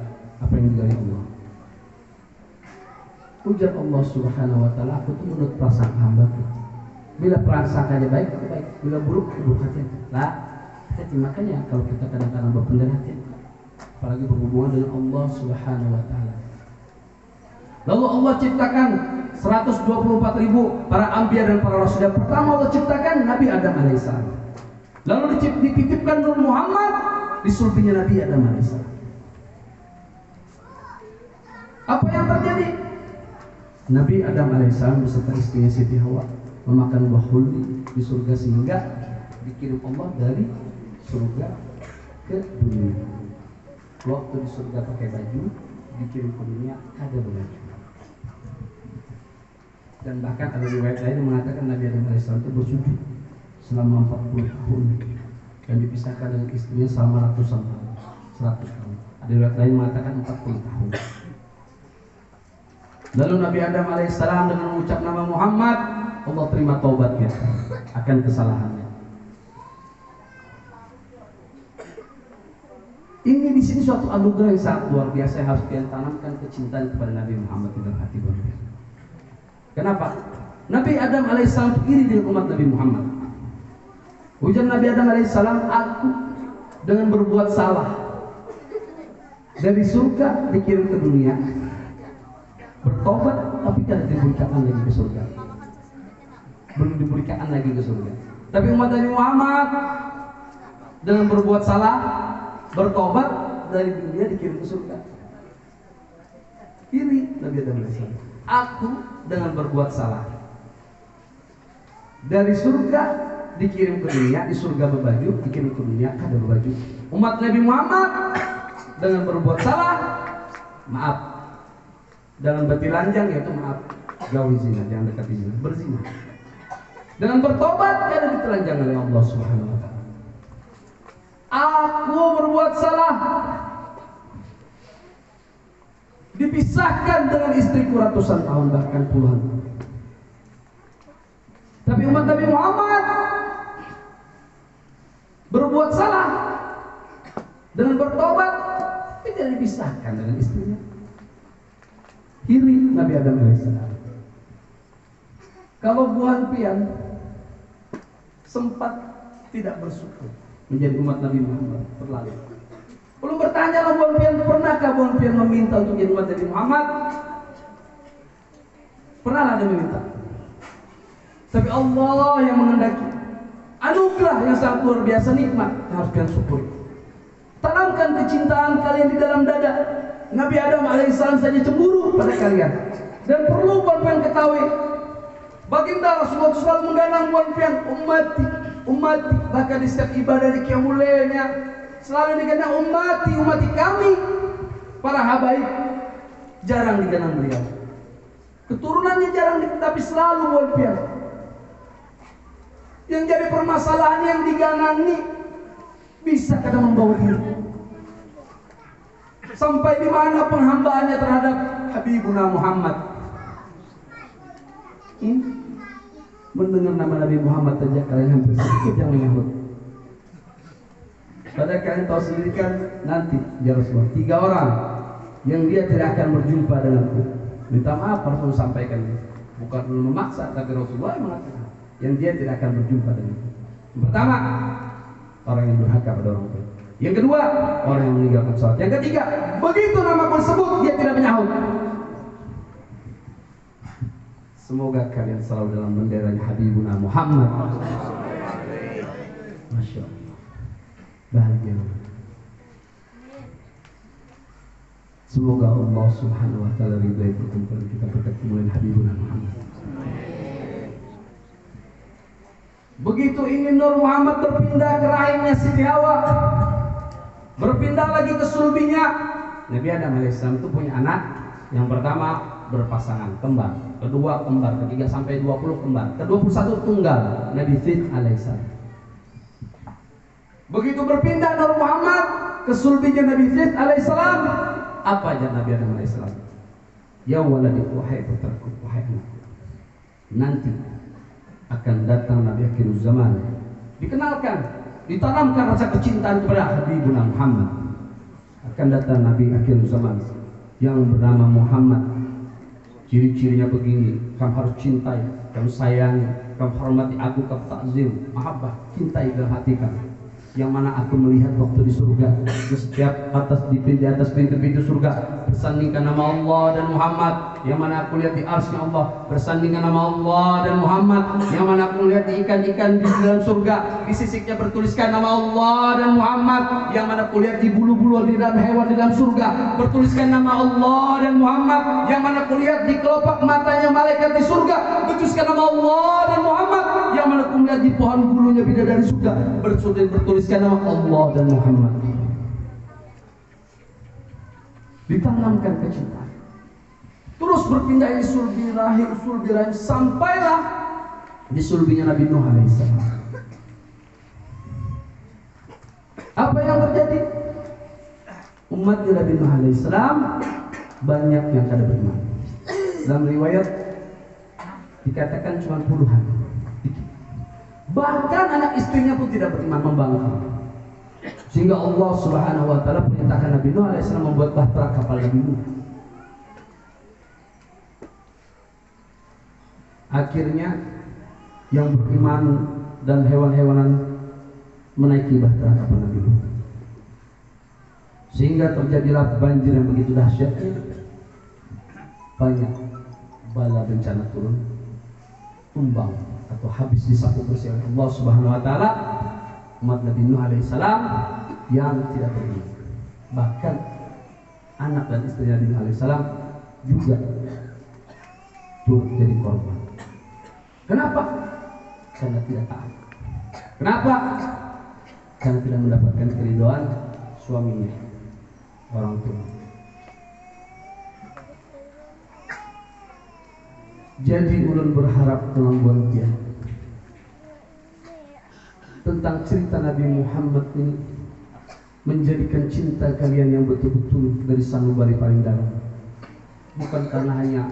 apa yang digawe Allah. Ujar Allah Subhanahu wa taala, aku tuh menurut prasangka hamba-Ku. Bila prasangkanya baik, itu baik. Bila buruk, itu buruk hati. Lah, hati makanya kalau kita kadang-kadang berpendam hati, apalagi berhubungan dengan Allah Subhanahu wa taala. Lalu Allah ciptakan 124.000 para anbiya dan para rasul. Yang pertama Allah ciptakan Nabi Adam alaihissalam. Lalu dititipkan Nur Muhammad di sulbinya Nabi Adam alaihissalam. Apa yang terjadi? Nabi Adam alaihissalam beserta istrinya Siti Hawa memakan buah khuldi di surga sehingga dikirim Allah dari surga ke dunia. Waktu di surga pakai baju, dikirim ke dunia ada baju. Dan bahkan ada riwayat lain yang mengatakan Nabi Adam alaihissalam itu bersujud selama 40 tahun dan dipisahkan dengan istrinya selama ratusan tahun, 100 tahun. Ada riwayat lain mengatakan 40 tahun. Lalu Nabi Adam alaihissalam dengan mengucap nama Muhammad, Allah terima taubatnya akan kesalahannya. Ini di sini suatu anugerah yang sangat luar biasa yang harus kita tanamkan kecintaan kepada Nabi Muhammad di dalam hati kita. Kenapa? Nabi Adam alaihissalam iri dengan umat Nabi Muhammad. Ujar Nabi Adam alaihissalam, aku dengan berbuat salah dari surga dikirim ke dunia, bertobat tapi tidak diberikan lagi ke surga. Belum diberikan lagi ke surga. Tapi umat Nabi Muhammad dengan berbuat salah, bertobat dari dunia dikirim ke surga. Iri Nabi Adam alaihissalam. Aku dengan berbuat salah dari surga dikirim ke dunia, di surga berbaju, dikirim ke dunia kada berbaju. Umat Nabi Muhammad dengan berbuat salah, maaf, dengan bertelanjang yaitu maaf, gaul zina, jangan dekati zina, berzina. Dengan bertobat kada ditelanjang oleh Allah Subhanahu wa taala. Aku berbuat salah, dipisahkan dengan istriku ratusan tahun bahkan puluhan tahun. Tapi umat Nabi Muhammad berbuat salah dengan bertobat tidak dipisahkan dengan istrinya. Iri Nabi Adam alaihissalam. Kalau buah pian sempat tidak bersyukur menjadi umat Nabi Muhammad terlalu. Belum bertanya lah buah pian, pernahkah buah pian meminta untuk jadi umat Nabi Muhammad? Pernahlah dia meminta. Tapi Allah yang menghendaki anugerah yang sangat luar biasa, nikmat yang harus kalian syukuri. Tanamkan kecintaan kalian di dalam dada. Nabi Adam alaihissalam saja cemburu pada kalian. Dan perlu buat ketahui, baginda Rasulullah selalu menggalang buat ummati, ummati. Bahkan di setiap ibadah di qiyamul lailnya selalu digenang ummati, ummati kami. Para habaib jarang digenang beliau. Keturunannya jarang, tapi selalu buat yang jadi permasalahan yang diganangi bisa kadang membawa diri sampai di mana penghambaannya terhadap Habibuna Muhammad. Mendengar nama Nabi Muhammad saja kalian hampir sedikit yang menyahut. Padahal kalian tahu sendiri kan nanti ya Rasulullah 3 orang yang dia tidak akan berjumpa denganku. Minta maaf Rasul sampaikan, bukan memaksa, tapi Rasulullah yang mengatakan yang dia tidak akan berjumpa denganku. Yang pertama, orang yang durhaka pada orang tua. Yang kedua, orang yang meninggalkan sholat. Yang ketiga, begitu nama tersebut dia tidak menyahut. Semoga kalian selalu dalam benderanya Habibuna Muhammad. Masya Allah, bahagia. Semoga Allah Subhanahu wa taala ridai perkumpulan kita bertemu dengan Habibuna Muhammad. Begitu ingin Nur Muhammad berpindah ke rahimnya Siti Hawa, berpindah lagi ke sulbinya. Nabi Adam alaihissalam itu punya anak. Yang pertama berpasangan kembar, kedua kembar, ketiga sampai 20 kembar, ke-21 tunggal Nabi Fid alaihissalam. Begitu berpindah Nur Muhammad ke sulbinya Nabi Fid alaihissalam, apa aja Nabi Adam alaihissalam? Ya waladi, wahai putraku, wahai anakku, nanti akan datang Nabi akhir zaman. Dikenalkan, ditanamkan rasa kecintaan kepada Habibuna Muhammad. Akan datang Nabi akhir zaman yang bernama Muhammad. Ciri-cirinya begini: kamu harus cintai, kamu sayangi, kamu hormati aku, kamu takzim, mahabbah, cintai dalam hati kamu. Yang mana aku melihat waktu di surga, di setiap di atas pintu-pintu surga bersandingkan nama Allah dan Muhammad. Yang mana aku lihat di arsy Allah bersandingkan nama Allah dan Muhammad. Yang mana aku lihat di ikan-ikan di dalam surga, di sisiknya bertuliskan nama Allah dan Muhammad. Yang mana aku lihat di bulu-bulu di dalam hewan di dalam surga bertuliskan nama Allah dan Muhammad. Yang mana aku lihat di kelopak matanya malaikat di surga bertuliskan nama Allah dan Muhammad. Yang mana aku lihat di pohon bulunya bidadari surga bertuliskan nama Allah dan Muhammad. Ditanamkan kecintaan. Terus berpindah di sulbi rahim sampailah di sulbinya Nabi Nuh alaihissalam. Apa yang terjadi? Umat Nabi Nuh alaihissalam banyak yang kada beriman. Dalam riwayat dikatakan cuma puluhan. Bahkan anak istrinya pun tidak beriman, membangkang. Sehingga Allah Subhanahu wa taala perintahkan Nabi Nuh alaihissalam membuat bahtera kapal Nabi Nuh. Akhirnya yang beriman dan hewan-hewanan menaiki bahtera kapal Nabi Nuh. Sehingga terjadilah banjir yang begitu dahsyat. Banyak bala bencana turun, tumbang atau habis disapu bersih oleh Allah Subhanahu wa taala umat Nabi Nuh alaihissalam yang tidak beriman. Bahkan anak dan istri Nabi Nuh alaihissalam juga turut jadi korban. Kenapa? Karena tidak taat. Kenapa? Karena tidak mendapatkan keridhaan suaminya, orang tua. Jadi ulun berharap dengan buat tentang cerita Nabi Muhammad ini menjadikan cinta kalian yang betul-betul dari sanubari paling dalam. Bukan karena hanya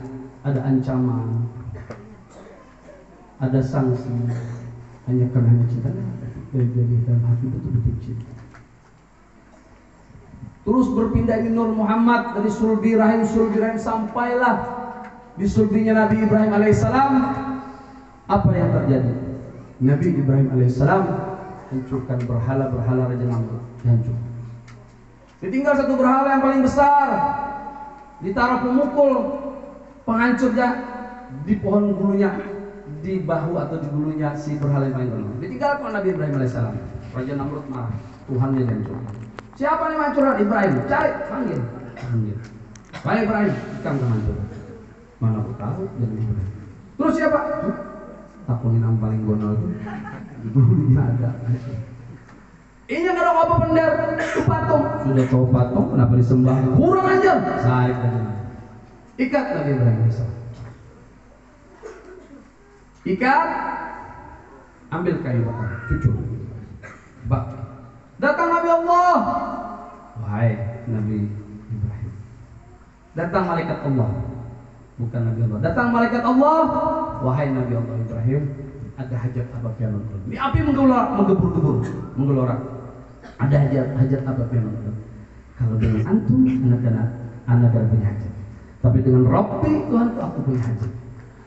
ada ancaman, ada sanksi, hanya karena cinta. Jadi dalam hati betul-betul cinta. Terus berpindah di Nur Muhammad dari sulbi rahim sampailah di sulbinya Nabi Ibrahim alaihissalam. Apa yang terjadi? Nabi Ibrahim alaihissalam hancurkan berhala-berhala Raja Namrud, dihancur. Ditinggal satu berhala yang paling besar, ditaruh pemukul penghancurnya di pohon bulunya, di bahu atau di bulunya si berhala yang paling besar. Ditinggalkan Nabi Ibrahim alaihissalam. Raja Namrud marah, Tuhannya dihancurkan. Siapa yang hancurkan? Ibrahim. Cari, panggil. Baik Ibrahim, kamu hancur. Mana aku tahu jadi Ibrahim. Terus siapa? Aku yang paling bonol itu dulunya ada. Ini nggak ada apa pendar itu patung. Sudah tahu patung, kenapa disembah? Kurang aja. Saik aja. Ikat Nabi Ibrahim alaihissalam. Ikat, ambil kayu bakar, cucuk, bak. Datang Nabi Allah. Wahai Nabi Ibrahim. Datang malaikat Allah. Bukan Nabi Allah. Datang malaikat Allah. Wahai Nabi Allah Ibrahim, ada hajat apa yang menurut? Ini api menggelora. Ada hajat apa yang menurut? Kalau dengan antum, anak punya hajat. Tapi dengan Rabbi Tuhan aku punya hajat.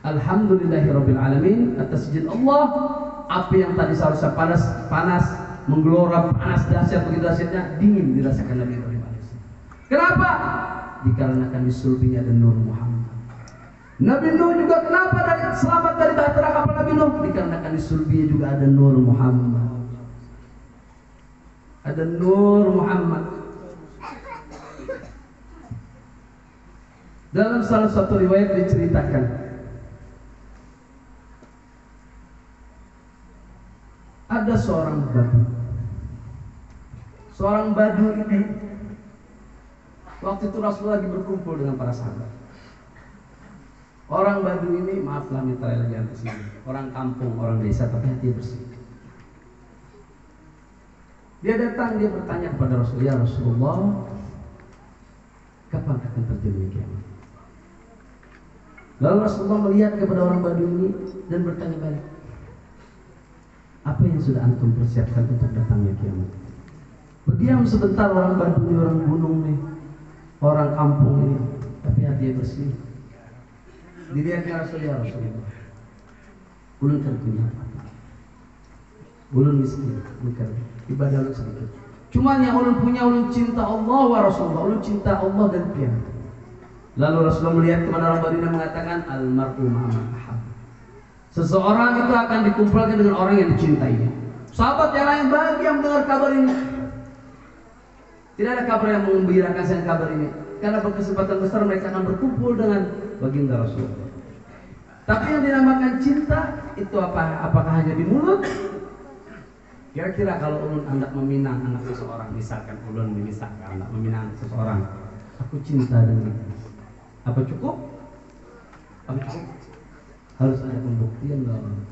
Alhamdulillahirabbil alamin, atas izin Allah, api yang tadi seharusnya panas menggelora, panas dahsyat, begitu dahsyatnya, dingin dirasakan Nabi Ibrahim alaihissalam. Kenapa? Dikarenakan di sulbinya ada Nur Muhammad. Nabi Nuh juga kenapa selamat dari bahtera kapal Nabi Nuh? Dikarenakan di sulbinya juga ada Nur Muhammad. Ada Nur Muhammad. Dalam salah satu riwayat diceritakan, ada seorang badu. Seorang badu ini waktu itu Rasulullah lagi berkumpul dengan para sahabat. Orang Baduy ini, maaflah mitra lagi atas ini, orang kampung, orang desa, tapi hati bersih. Dia datang, dia bertanya kepada Rasulullah, Rasulullah, kapan akan terjadi kiamat? Lalu Rasulullah melihat kepada orang Baduy ini dan bertanya balik, apa yang sudah antum persiapkan untuk datangnya kiamat? Berdiam sebentar orang Baduy, orang gunung nih, orang kampung ini, tapi hati bersih. Dilihatnya Rasulullah, ulun terpunya, ulun miskin, bukan ibadah ulun sedikit. Cuman yang ulun punya, ulun cinta Allah wa Rasulullah, ulun cinta Allah dan kiamat. Lalu Rasulullah melihat kepada orang Baduy dan mengatakan, almar'u ma'aman ahab. Seseorang itu akan dikumpulkan dengan orang yang dicintainya. Sahabat yang lain bahagia mendengar kabar ini. Tidak ada kabar yang mengembirakan selain kabar ini, karena berkesempatan besar mereka akan berkumpul dengan baginda Rasulullah. Tapi yang dinamakan cinta itu apa? Apakah hanya di mulut? Kira-kira kalau ulun hendak meminang anak seseorang, misalkan ulun misalkan hendak meminang seseorang, aku cinta dengan, apa cukup? Apa cukup? Harus ada pembuktian dong.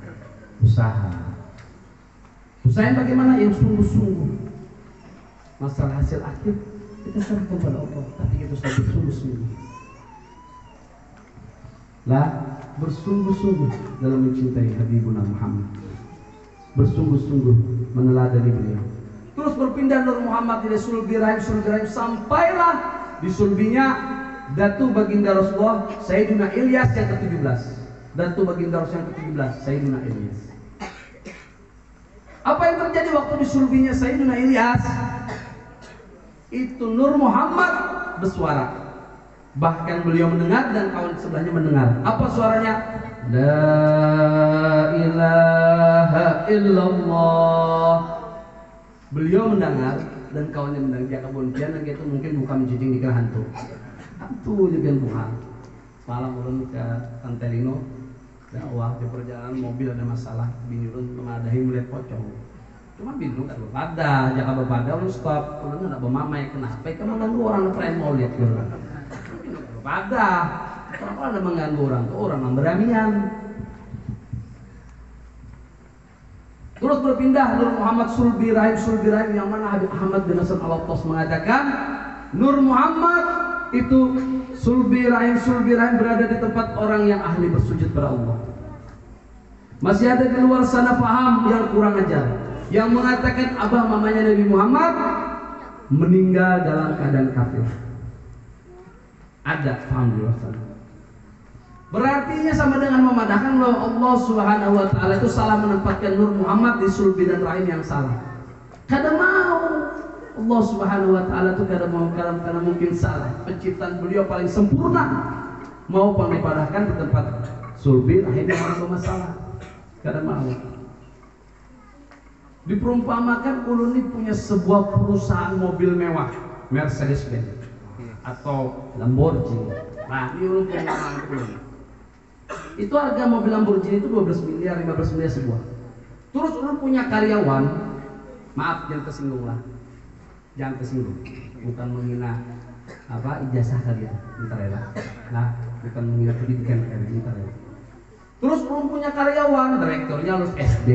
Usaha. Usaha bagaimana? Yang sungguh-sungguh. Masalah hasil akhir kita serahkan kepada Allah, tapi kita harus bersungguh-sungguh. Lah, bersungguh-sungguh dalam mencintai Habibuna Muhammad, bersungguh-sungguh meneladani beliau. Terus berpindah Nur Muhammad dari sulbi rahim sampailah di sulbinya Datu Baginda Rasulullah Sayyidina Ilyas yang ke-17. Datu Baginda Rasulullah yang ke-17 Sayyidina Ilyas. Apa yang terjadi waktu di sulbinya Sayyidina Ilyas? Itu Nur Muhammad bersuara. Bahkan beliau mendengar dan kawan sebelahnya mendengar. Apa suaranya? La ilaha illallah. Beliau mendengar dan kawannya mendengar. Dia kemudian dan itu mungkin bukan menjijing dikira hantu. Hantu juga Tuhan. Malam ulun ke Tantelino dakwah di perjalanan mobil ada masalah. Bini ulun memadahi melihat pocong. Cuma bingung kan berpada, jaka berpada ulun stop. Ulun ada bermamai kenapa? Kamu mengganggu orang tren mau lihat ulun. Pada orang ada mengganggu orang tuh orang yang beramian. Terus berpindah Nur Muhammad sulbi rahim yang mana Habib Ahmad bin Hasan Al-Attas mengatakan Nur Muhammad itu sulbi rahim berada di tempat orang yang ahli bersujud pada Allah. Masih ada di luar sana paham yang kurang ajar yang mengatakan abah mamanya Nabi Muhammad meninggal dalam keadaan kafir. Ada paham di luar sana. Berartinya sama dengan memadahkan bahwa Allah Subhanahu wa taala itu salah menempatkan Nur Muhammad di sulbi dan rahim yang salah. Kadang mau Allah Subhanahu wa taala itu kadang mau karena mungkin salah. Penciptaan beliau paling sempurna. Mau dipadahkan di tempat sulbi rahim yang bermasalah. Kadang mau. Diperumpamakan ulun ini punya sebuah perusahaan mobil mewah, Mercedes-Benz atau Lamborghini. Nah, ini ulun punya ulun. Itu harga mobil Lamborghini itu 12 miliar, 15 miliar sebuah. Terus ulun punya karyawan, maaf jangan tersinggung lah. Jangan tersinggung. Bukan menghina apa ijazah kalian, bentar ya. Nah, bukan menghina pendidikan kalian, bentar ya. Terus ulun punya karyawan, direkturnya lulus SD,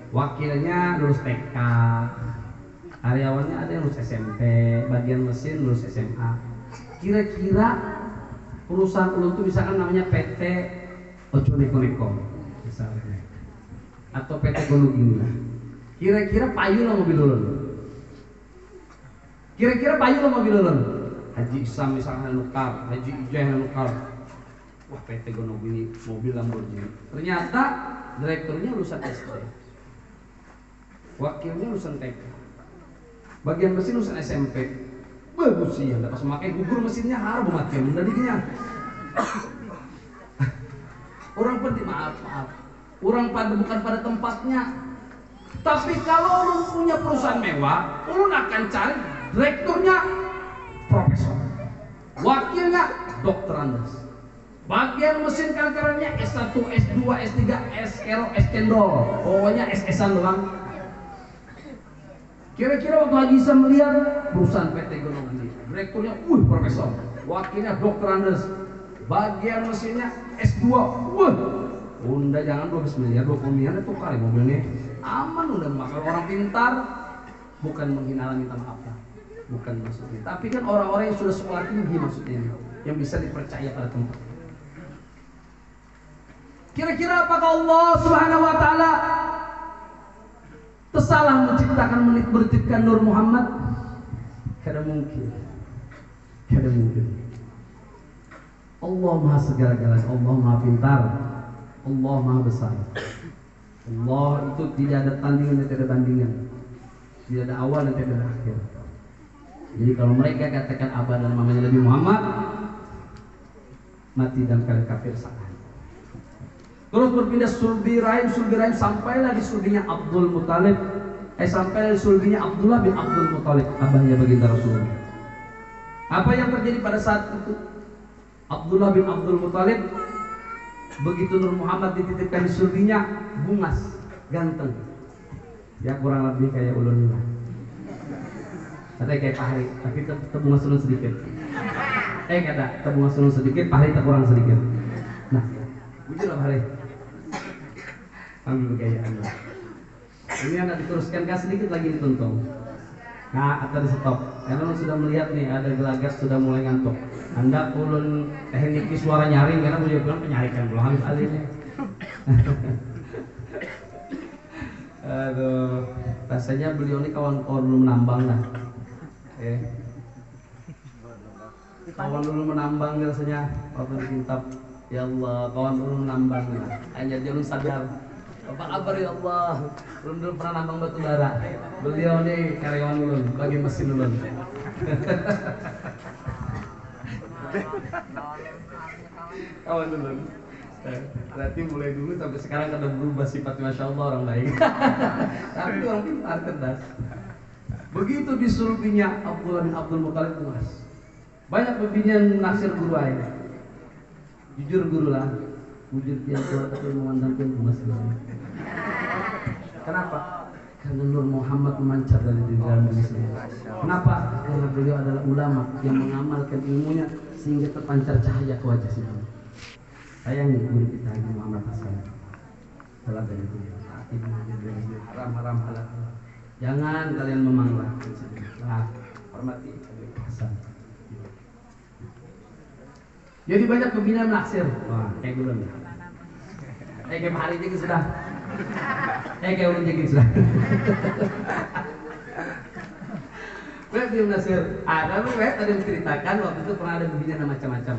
wakilnya lulus TK. Karyawannya ada yang lulus SMP, bagian mesin lulus SMA. Kira-kira perusahaan ulun itu misalkan namanya PT Ojo Neko misalnya, atau PT Golugini lah. Kira-kira payu lah mobil ulun. Kira-kira payu lah mobil ulun. Haji Isam misalnya nukar, Haji Ijah nukar. Wah PT Golugini mobil Lamborghini. Ternyata direkturnya lulusan SD, wakilnya lulusan TK. Bagian mesin lulusan SMP. Bagus sih, anda pas memakai gugur mesinnya harus mati mendadinya. Orang penting maaf. Orang pada bukan pada tempatnya. Tapi kalau lu punya perusahaan mewah, lu akan cari direkturnya profesor, wakilnya dokter Andes. Bagian mesin kantorannya S1, S2, S3, SR, S-Cendol. Pokoknya SS-an doang. Kira-kira waktu Haji Isa melihat perusahaan PT Golongan ini, direkturnya, profesor, wakilnya dokter Andes, bagian mesinnya S2. Wah, Honda jangan 12 miliar, 20 miliar itu kali mobilnya. Aman udah, maka orang pintar bukan menghina, minta maaf lah. Bukan maksudnya. Tapi kan orang-orang yang sudah sekolah tinggi maksudnya ini, yang bisa dipercaya pada tempat. Kira-kira apakah Allah Subhanahu wa taala tersalah menciptakan menciptakan Nur Muhammad? Kada mungkin. Kada mungkin. Allah Maha segala-galanya, Allah Maha pintar, Allah Maha besar. Allah itu tidak ada tandingan dan tidak ada bandingan. Tidak ada awal dan tidak ada akhir. Jadi kalau mereka katakan abah dan mamanya Nabi Muhammad, mati dan kalian kafir salah. Terus berpindah sulbi rahim sampailah di sulbinya Abdul Muthalib. Sampailah di sulbinya Abdullah bin Abdul Muthalib, abahnya baginda Rasulullah. Apa yang terjadi pada saat itu? Abdullah bin Abdul Muthalib, begitu Nur Muhammad dititipkan di sulbinya, bungas, ganteng. Ya kurang lebih kayak ulun lah. Katanya kayak Pak Hari, tapi tebungas ulun sedikit. Kata tebungas ulun sedikit, Pak Hari tak kurang sedikit. Nah, bujur lah Pak Hari. Ambil kekayaan lah. Ini anak diteruskan kan sedikit lagi ditonton. Nah, atau di stop. Karena lo sudah melihat nih ada gelagat sudah mulai ngantuk. Anda ulun teknik suara nyaring karena beliau bilang penyarikan belum habis alihnya. Aduh, rasanya beliau ini kawan-kawan belum menambang lah. Kawan dulu menambang rasanya waktu di kitab. Ya Allah, kawan dulu menambang lah. Hanya dia belum sadar. Apa kabar ya Allah? Belum dulu pernah nambang batu bara. Beliau nih karyawan ulun, bagi mesin ulun. Kawan dulu. Berarti mulai dulu sampai sekarang kada berubah sifat, masya Allah orang baik. Tapi orang pintar cerdas. Begitu disulbinya Abdullah bin Abdul Muthalib puas. Banyak pembinaan naksir guru aja. Jujur guru lah. Wujud dia tua tapi memandangkan puas. Kenapa? Karena Nur Muhammad memancar dari dalam diri saya. Kenapa? Karena beliau adalah ulama yang mengamalkan ilmunya sehingga terpancar cahaya ke wajah si Allah. Sayangi guru kita Haji Muhammad Hasan. Salah dari itu. Haram halal. Jangan kalian memanglah. Hormati Haji Hasan. Jadi banyak pembina menaksir. Wah, kayak dulu nih. Kayak Pak Hari juga sudah. Kayak ulun juga sudah. Berarti menaksir. Ada tadi menceritakan waktu itu pernah ada pembina macam-macam.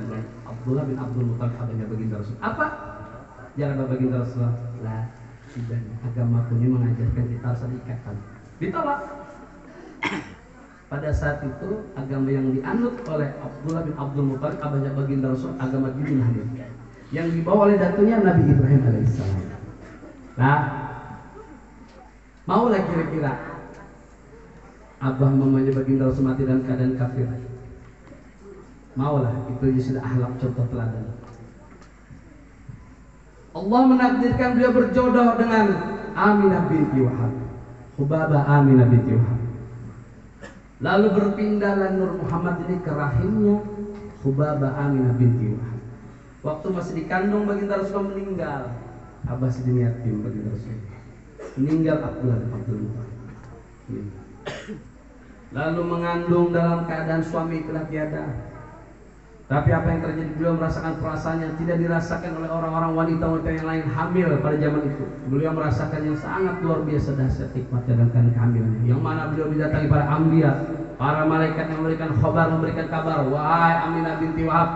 Abdullah bin Abdul Muthalib abahnya baginda Rasul. Apa? Jangan baginda Rasul. Lah, tidak. Agama ini mengajarkan kita harus ada ikatan. Ditolak. Pada saat itu agama yang dianut oleh Abdullah bin Abdul Muthalib abahnya baginda Rasul, agama Dinul Hanif yang dibawa oleh datunya Nabi Ibrahim alaihissalam. Nah, maulah kira-kira abah mamanya baginda Rasul mati dalam keadaan kafir? Maulah, itu sudah akhlak contoh teladan. Allah menakdirkan beliau berjodoh dengan Aminah binti Wahab, Hubabah Aminah binti Wahab. Lalu berpindahlah Nur Muhammad ini ke rahimnya Hubabah Aminah binti Wahab. Waktu masih dikandung baginda Rasul meninggal. Abah sedih yatim baginda Rasul. Meninggal Abdullah bin Abdul Muthalib. Lalu mengandung dalam keadaan suami telah tiada. Tapi apa yang terjadi, beliau merasakan perasaan yang tidak dirasakan oleh orang-orang wanita-wanita yang lain hamil pada zaman itu. Beliau merasakan yang sangat luar biasa dahsyat hikmat dalam kehamilannya. Yang mana beliau didatangi para anbiya, para malaikat yang memberikan khabar, memberikan kabar, wahai Aminah binti Wahab,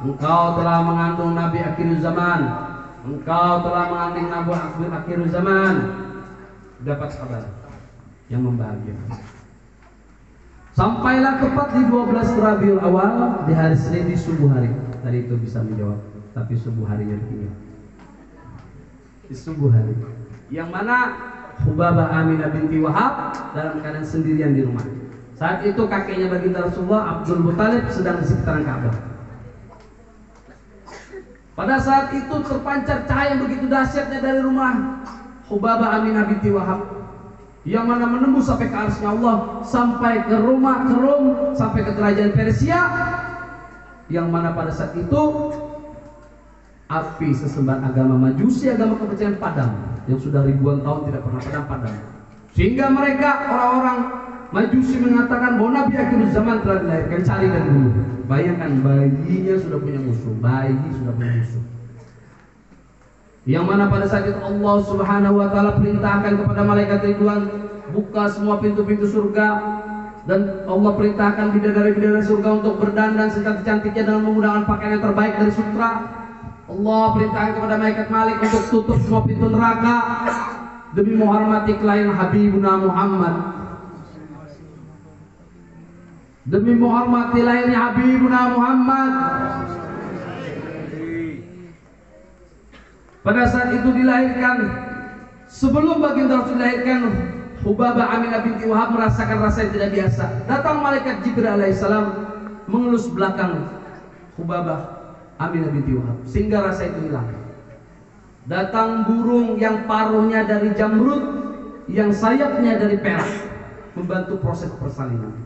engkau telah mengandung Nabi akhir zaman. Engkau telah mengandung Nabi akhir zaman. Dapat kabar yang membahagiakan. Sampailah tepat di 12 Rabiul Awal di hari Senin di subuh hari. Tadi itu bisa menjawab, tapi subuh harinya ditinggal. Di subuh hari. Yang mana Hubabah Aminah binti Wahab dalam keadaan sendirian di rumah. Saat itu kakeknya baginda Rasulullah Abdul Muthalib sedang di sekitaran Ka'bah. Pada saat itu terpancar cahaya yang begitu dahsyatnya dari rumah Hubabah Aminah binti Wahab, yang mana menembus sampai ke arsy Allah, sampai ke rumah, ke Rom, sampai ke kerajaan Persia, yang mana pada saat itu api sesembahan agama Majusi, agama kepercayaan padam yang sudah ribuan tahun tidak pernah padam. Sehingga mereka orang-orang Majusi mengatakan bahwa Nabi akhir zaman telah dilahirkan, cari dan bunuh. Bayangkan, bayinya sudah punya musuh, bayi sudah punya musuh. Yang mana pada saat itu Allah Subhanahu wa taala perintahkan kepada malaikat Ridwan, buka semua pintu-pintu surga, dan Allah perintahkan bidadari-bidadari surga untuk berdandan secantik-cantiknya dengan menggunakan pakaian yang terbaik dari sutra. Allah perintahkan kepada malaikat Malik untuk tutup semua pintu neraka demi menghormati kelahiran Habibuna Muhammad. Demi menghormati lahirnya Habibuna Muhammad. Pada saat itu dilahirkan, sebelum baginda Rasul dilahirkan, Hubabah Aminah binti Wahab merasakan rasa yang tidak biasa. Datang malaikat Jibril alaihissalam mengelus belakang Hubabah Aminah binti Wahab sehingga rasa itu hilang. Datang burung yang paruhnya dari jamrud, yang sayapnya dari perak, membantu proses persalinan.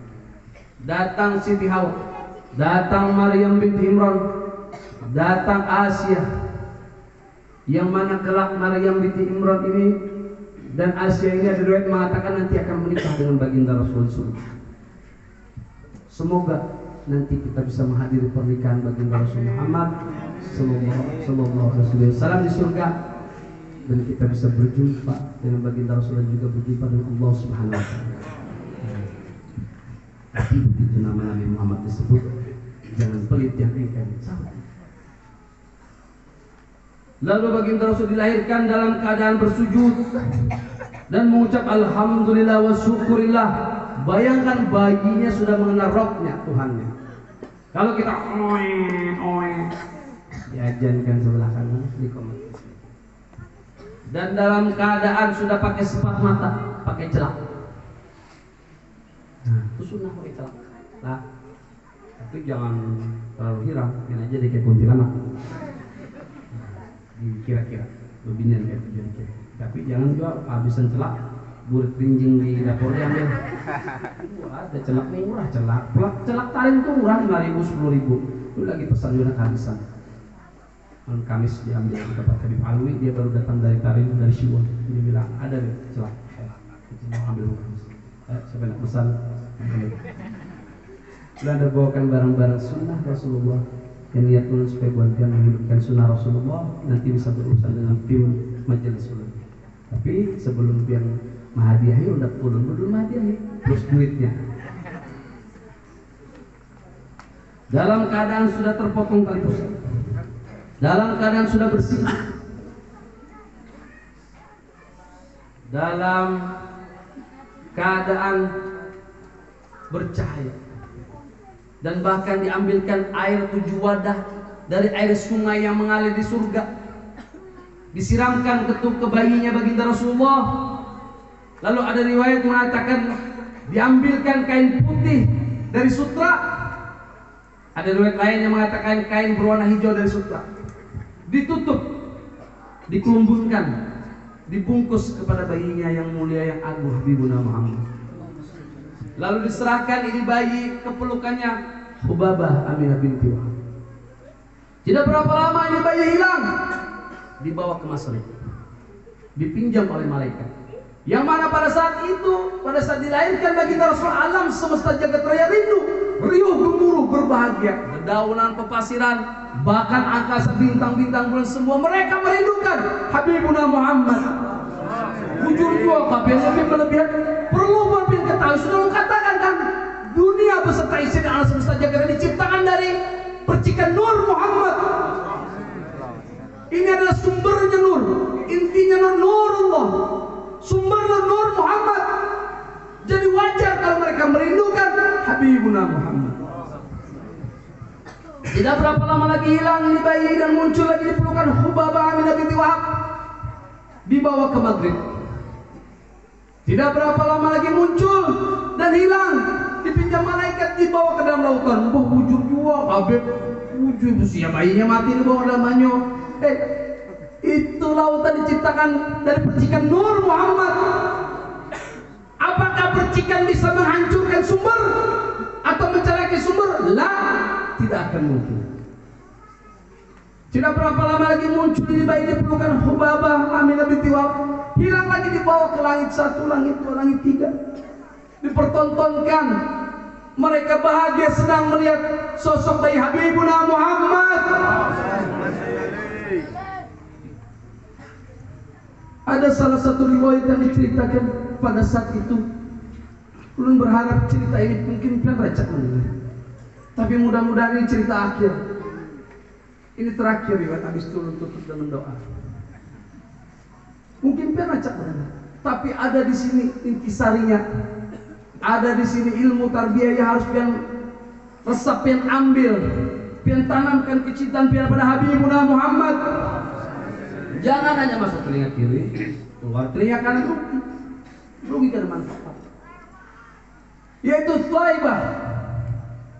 Datang Siti Hawa, datang Maryam binti Imran, datang Asia, yang mana kelak Maryam binti Imran ini dan Asia ini ada riwayat mengatakan nanti akan menikah dengan baginda Rasul. Semoga nanti kita bisa menghadiri pernikahan baginda Rasul Muhammad sallallahu alaihi wasallam di surga, dan kita bisa berjumpa dengan baginda Rasul dan juga berjumpa dengan Allah Subhanahu wa taala. Tapi begitu nama Nabi Muhammad disebut, jangan pelit yang engkau salah. Lalu baginda Rasul dilahirkan dalam keadaan bersujud dan mengucap alhamdulillah wa syukurillah. Bayangkan bayinya sudah mengenal Rabbnya, Tuhannya. Kalau kita diajankan sebelah kanan di komentar. Dan dalam keadaan sudah pakai sepat mata, pakai celak. Nah, itu sunnah pakai celak. Nah, tapi jangan terlalu hiram, ini aja deh kayak kuntilanak. Kira-kira lebihnya kayak kira-kira. Tapi jangan juga habisan celak, burit rinjing di dapur diambil. Ada celak murah, celak taring tuh murah 5.000, 10.000. Itu lagi pesan juga kehabisan. Malam Kamis diambil di tempat Habib Alwi, dia baru datang dari taring dari Siwon. Dia bilang ada deh celak. Itu mau ambil Kamis. Siapa nak pesan? Sudah ada bawakan barang-barang sunnah Rasulullah yang niat supaya buatkan menghidupkan sunnah Rasulullah, nanti bisa berurusan dengan tim majelis ulama. Tapi sebelum yang mahadiahi udah pulang dulu mahadiahi plus duitnya. Dalam keadaan sudah terpotong tali pusat, dalam keadaan sudah bersih, dalam keadaan bercahaya, dan bahkan diambilkan air 7 wadah dari air sungai yang mengalir di surga, disiramkan ke bayinya baginda Rasulullah. Lalu ada riwayat mengatakan diambilkan kain putih dari sutra, ada riwayat lain yang mengatakan kain berwarna hijau dari sutra, ditutup, dikelumbungkan, dibungkus kepada bayinya yang mulia yang agung Habibuna Muhammad. Lalu diserahkan ini bayi ke pelukannya Hubabah Aminah binti Wahab. Tidak berapa lama ini bayi hilang, dibawa ke Masrib, dipinjam oleh malaikat. Yang mana pada saat itu, pada saat dilahirkan baginda Rasul, alam semesta jagat raya rindu, riuh gemuruh berbahagia. Dedaunan, pepasiran, bahkan angkasa, bintang-bintang bulan, semua mereka merindukan Habibuna Muhammad. Bujur jua kabeh lebih berlebihan. Perlu buat ketahui, sudah lu katakan kan, dunia beserta isi dan alam semesta jagat diciptakan dari percikan nur Muhammad. Ini adalah sumbernya nur, intinya nurullah, sumbernya nur Muhammad. Jadi wajar kalau mereka merindukan Habibuna Muhammad. Tidak berapa lama lagi hilang ini bayi dan muncul lagi di pelukan Hubabah Aminah binti Wahab, dibawa ke Maghrib. Tidak berapa lama lagi muncul dan hilang, dipinjam malaikat, dibawa ke dalam lautan. Wah, wujud jua Habib, wujud usia bayinya mati dibawa ke dalam banyu. Itu lautan diciptakan dari percikan nur Muhammad. Apakah percikan bisa menghancurkan sumber atau mencelakai sumber? Lah, tidak akan mungkin. Tidak berapa lama lagi muncul ini bayi di pelukan Hubabah Aminah binti Wahab. Hilang lagi dibawa ke langit 1, langit 2, langit 3. Dipertontonkan. Mereka bahagia senang melihat sosok bayi Habibuna Muhammad. Ada salah satu riwayat yang diceritakan pada saat itu. Ulun berharap cerita ini mungkin pian racak mendengar. Tapi mudah-mudahan ini cerita akhir. Ini terakhir riwayat, habis itu ulun tutup dengan doa. Mungkin pian racak mendengar. Tapi ada di sini intisarinya. Ada di sini ilmu tarbiyah yang harus pian resap, pian ambil, pian tanamkan kecintaan pian pada Habibuna Muhammad. Jangan hanya masuk telinga kiri, keluar telinga kanan, rugi kan manfaat. Yaitu Thaibah,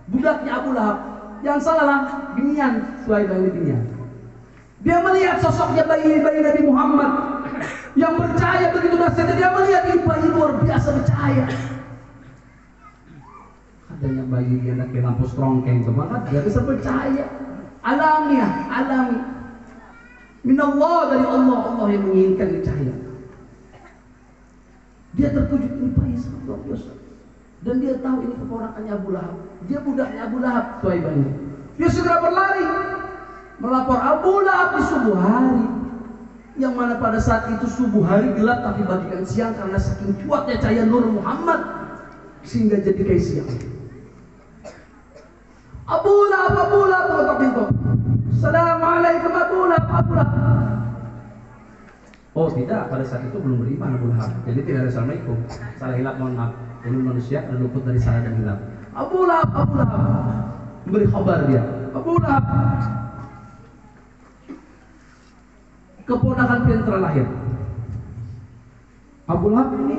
budaknya Abu Lahab. Jangan salah lah, binian Thaibah ini binian. Dia melihat sosoknya bayi Nabi Muhammad yang percaya begitu dahsyatnya. Dia melihat ini bayi luar biasa percaya. Adanya bayi yang ada lampu strongkeng semangat, dia bisa percaya. Alamiah, alami. Minallah, dari Allah, Allah yang menginginkan cahaya. Dia terkejut, ini bayi sangat luar biasa. Dan dia tahu ini keponakannya Abu Lahab. Dia budaknya Abu Lahab, Thaibah ini. Dia segera berlari melapor Abu Lahab di subuh hari, yang mana pada saat itu subuh hari gelap tapi bagikan siang karena saking kuatnya cahaya Nur Muhammad sehingga jadi kayak siang. Abu Lahab mengetok pintu. Assalamualaikum Abu Lahab. Oh tidak, pada saat itu belum beriman Abu Lahab. Jadi tidak ada assalamualaikum. Salah hilap, mohon maaf. Ini manusia dan luput dari salah dan hilap. Abu Lahab. Memberi kabar dia. Abu Lahab. Keponakan pian terlahir. Abu Lahab ini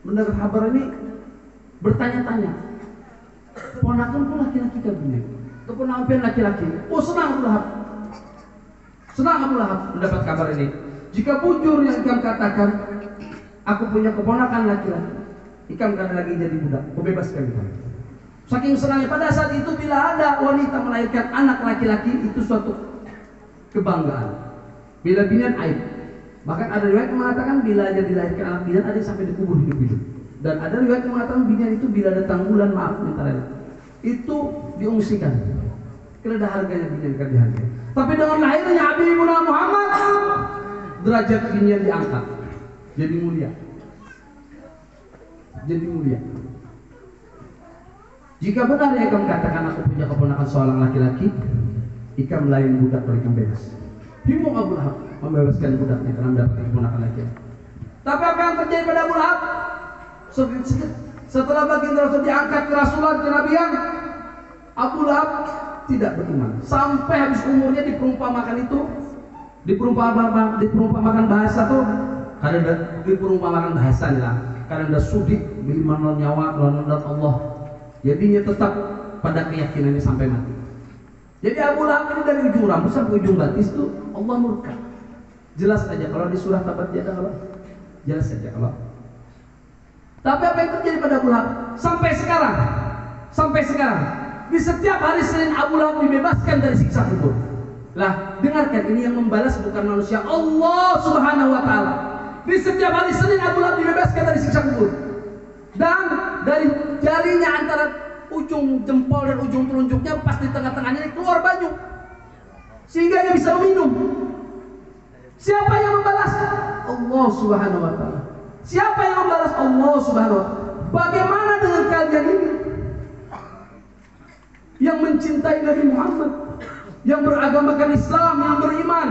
mendengar kabar ini bertanya-tanya. Keponakan pun laki-laki kabinet. Keponakan pian laki-laki. Oh senang Abu Lahab. Senang Abu Lahab mendapat kabar ini. Jika bujur yang Ikam katakan, aku punya keponakan laki-laki, Ikam gak ada lagi jadi budak, aku bebaskan Ikam. Saking senangnya pada saat itu bila ada wanita melahirkan anak laki-laki itu suatu kebanggaan. Bila binian aib. Bahkan ada riwayat yang mengatakan bila aja dilahirkan anak binian ada sampai dikubur hidup-hidup. Dan ada riwayat yang mengatakan binian itu bila datang bulan maaf minta rela. Itu diungsikan. Karena ada harganya binian kan dihargai. Tapi dengan lahirnya Habibuna Muhammad, derajat binian diangkat. Jadi mulia. Jadi mulia. Jika benar yang Ikam katakan aku punya keponakan seorang laki-laki, Ikam lain budak kalau Ikam bebas. Bingung Abu Lahab membebaskan budaknya karena mendapat keponakan laki-laki. Tapi apa yang terjadi pada Abu Lahab? Setelah baginda Rasul diangkat ke Rasulullah kenabian, Abu Lahab tidak beriman. Sampai habis umurnya diperumpamakan itu, diperumpamakan bahasa tuh, kadang diperumpamakan bahasa nih lah. Kadang ada sudik beriman nyawa lawan Allah. Jadinya tetap pada keyakinannya sampai mati. Jadi Abu Lahab ini dari ujung rambut sampai ujung batis itu Allah murka. Jelas saja kalau di surah Tabat Yadah Allah. Jelas saja Allah. Tapi apa yang terjadi pada Abu Lahab sampai sekarang di setiap hari Senin Abu Lahab dibebaskan dari siksa kubur. Lah, dengarkan ini yang membalas bukan manusia, Allah Subhanahu wa taala. Di setiap hari Senin Abu Lahab dibebaskan dari siksa kubur. Dan dari jarinya antara ujung jempol dan ujung telunjuknya pas di tengah-tengahnya keluar baju. Sehingga dia bisa minum. Siapa yang membalas? Allah Subhanahu wa taala. Siapa yang membalas? Allah Subhanahu wa taala. Bagaimana dengan kalian ini yang mencintai Nabi Muhammad, yang beragamakan Islam, yang beriman,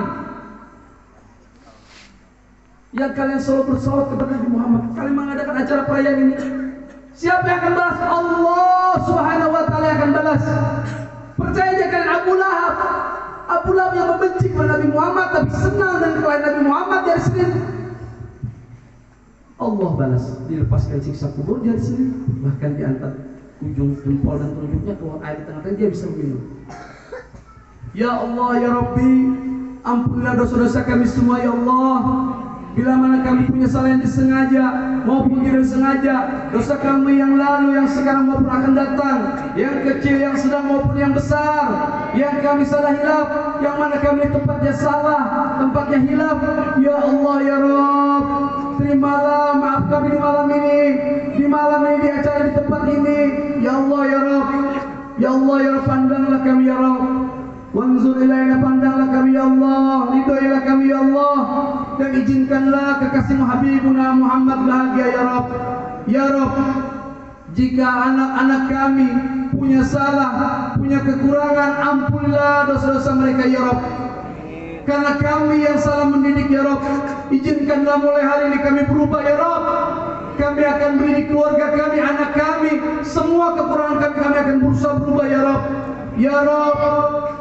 yang kalian selalu bersolawat kepada Nabi Muhammad, kalian mengadakan acara perayaan ini? Siapa yang akan balas? Allah Subhanahu wa taala yang akan balas. Percaya aja kalian Abu Lahab yang membenci kepada Nabi Muhammad tapi senang dengan kelahiran Nabi Muhammad dari Senin. Allah balas, dilepaskan siksa kubur dari Senin, bahkan diangkat ujung jempol dan telunjuknya keluar air di tengah-tengah, dia bisa minum. Ya Allah ya Rabbi, ampunilah dosa-dosa kami semua ya Allah. Bila mana kami punya salah yang disengaja, maupun tidak sengaja, dosa kami yang lalu, yang sekarang maupun akan datang, yang kecil, yang sedang maupun yang besar, yang kami salah hilaf, yang mana kami tempatnya salah, tempatnya hilaf. Ya Allah ya Rabb, terimalah maaf kami di malam ini, di acara di tempat ini. Ya Allah ya Rabb, ya Allah ya Rabb, pandanglah kami ya Rabb. Wanzur ilaina, pandanglah kami ya Allah, ridhoilah kami ya Allah, dan izinkanlah kekasihmu Habibuna Muhammad bahagia ya Rabb. Ya Rabb, jika anak-anak kami punya salah, punya kekurangan, ampunilah dosa-dosa mereka ya Rabb. Karena kami yang salah mendidik ya Rabb, izinkanlah mulai hari ini kami berubah ya Rabb. Kami akan mendidik keluarga kami, anak kami, semua kekurangan kami akan berusaha berubah ya Rabb. Ya Rabb,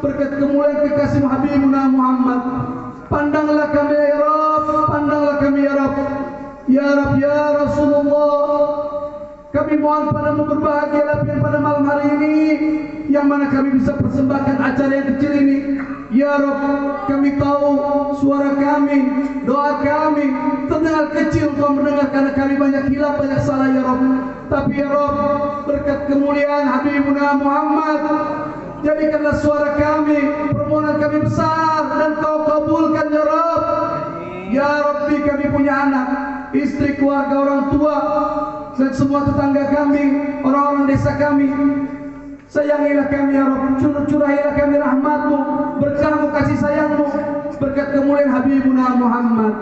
berkat kemuliaan kekasihmu Habibuna Muhammad, pandanglah kami ya Rabb, pandanglah kami ya Rabb. Ya Rabb ya Rasulullah, kami mohon padamu berbahagialah pada malam hari ini, yang mana kami bisa persembahkan acara yang kecil ini. Ya Rabb, kami tahu suara kami, doa kami terdengar kecil, Kau mendengar karena kami banyak hilaf, banyak salah ya Rabb. Tapi ya Rabb, berkat kemuliaan Habibuna Muhammad, jadikanlah suara kami, permohonan kami besar, dan Kau kabulkan ya Rabb. Ya Rabbi, kami punya anak, istri, keluarga, orang tua, dan semua tetangga kami, orang-orang desa kami. Sayangilah kami ya Rabb, curahilah kami rahmat-Mu, berkah-Mu, kasih sayang-Mu, berkat kemuliaan Habibuna Muhammad,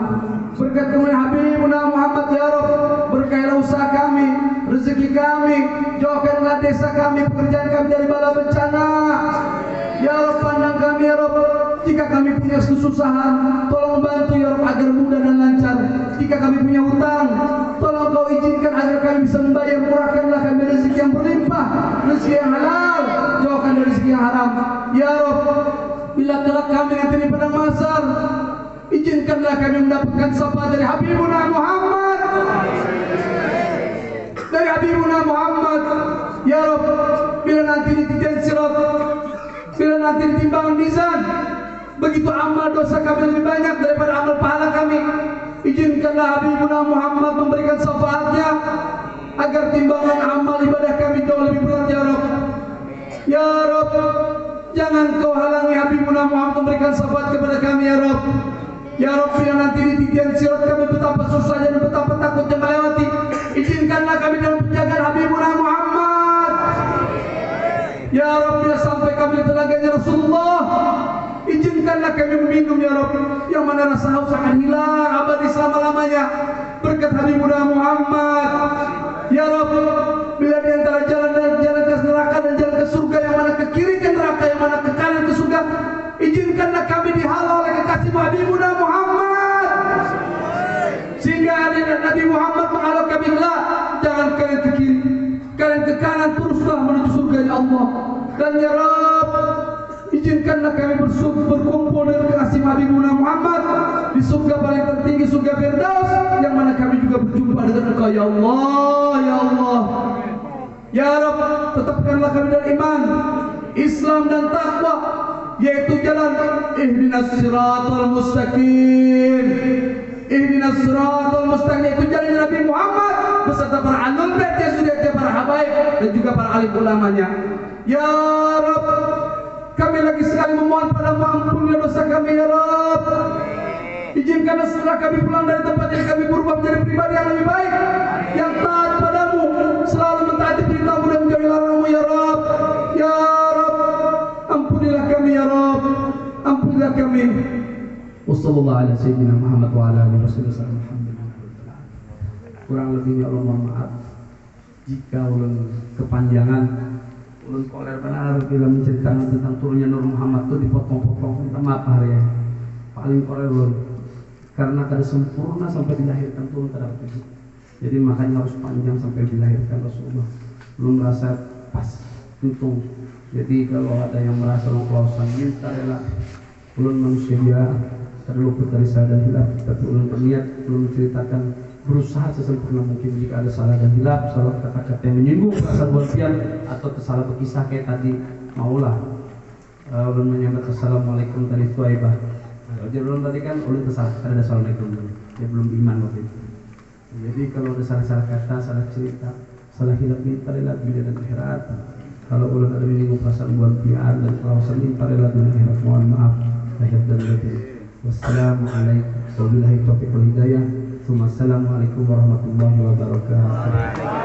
berkat kemuliaan Habibuna Muhammad ya Rabb. Berkahilah usaha kami, rezeki kami, jauhkanlah desa kami, pekerjaan kami dari bala bencana. Ya Rabb, pandang kami ya Rabb, jika kami punya kesusahan, tolong bantu ya Rabb agar mudah dan lancar. Jika kami punya hutang, tolong Kau izinkan agar kami bisa membayar. Murahkanlah kami rezeki yang berlimpah, rezeki yang halal, jauhkan dari rezeki yang haram. Ya Rabb, bila kelak kami nanti di padang mahsyar, izinkanlah kami mendapatkan syafaat dari Habibuna Muhammad, dari Habibuna Muhammad. Ya Rabb, bila nanti di titik sirat, bila nanti di timbangan mizan, begitu amal dosa kami lebih banyak daripada amal pahala kami, izinkanlah Habibuna Muhammad memberikan syafaatnya agar timbangan amal ibadah kami jauh lebih berat ya Rabb. Ya Rabb, jangan Kau halangi Habibuna Muhammad memberikan syafaat kepada kami ya Rabb. Ya Rabb, bila nanti di titian sirat kami betapa susahnya dan betapa takutnya melewati, izinkanlah kami dalam penjagaan Habibuna Muhammad. Ya Rabb, bila sampai kami di telaganya Rasulullah, izinkanlah kami meminum ya Rabb, yang mana rasa haus akan hilang abadi selama-lamanya, berkat Habibuna Muhammad. Ya Rabb, bila di antara jalan ke neraka dan jalan ke surga, yang mana ke kiri ke neraka, yang mana ke kanan ke surga, izinkanlah kami dihalau oleh kekasih Habibuna Muhammad, sehingga Nabi Muhammad menghalau kami, lah jangan kalian ke kiri, kalian ke kanan, teruslah menuju surga ya Allah. Dan ya Rabb, izinkanlah kami berkumpul dengan kekasih Habibuna Muhammad di surga paling tertinggi, surga Firdaus, yang mana kami juga berjumpa dengan Engkau ya Allah, ya Allah. Ya Rabb, tetapkanlah kami dalam iman, Islam dan takwa, yaitu jalan ihdinas siratal mustaqim. Ihdinas siratal mustaqim, yaitu jalan Nabi Muhammad beserta para ahlul bait, ya suriatnya, para habaib, dan juga para alim ulamanya. Ya Rabb, kami lagi sekali memohon padamu, ampunilah dosa kami ya Rabb. Izinkanlah setelah kami pulang dari tempat ini, kami berubah menjadi pribadi yang lebih baik, yang taat padamu, selalu mentaati perintahmu dan menjauhi laranganmu ya Rabb. Ya Rabb, ampunilah kami ya Rabb, ampunilah kami. Wassallallahu ala sayyidina Muhammad wa ala alihi wasallam. Kurang lebihnya Allah mohon maaf jika ulun kepanjangan, ulun koler benar bila menceritakan tentang turunnya Nur Muhammad itu dipotong-potong. Minta maaf hari ya, paling koler ulun, karena kada sempurna sampai dilahirkan turun terhadap itu. Jadi makanya harus panjang sampai dilahirkan Rasulullah. Belum merasa pas untung. Jadi kalau ada yang merasa kelausan, minta rela. Ulun manusia dia terluput dari salah dan hilaf, tapi ulun berniat, ulun menceritakan, berusaha sesempurna mungkin. Jika ada salah dan hilaf, salah kata-kata yang menyinggung perasaan buatian, atau tersalah berkisah kayak tadi, maulah ulun menyambut assalamualaikum tadi Tuaibah. Jadi ulun tadi kan ulun tersalah, ada assalamualaikum, dia belum iman waktu itu. Jadi kalau ada salah-salah kata, salah cerita, salah hilap minta lelat dunia dan akhirat. Kalau ulun ada menyinggung perasaan buan pian dan kawasan minta lelat dunia akhirat, mohon maaf lahir dan batin. Wassalamualaikum warahmatullahi wabarakatuh.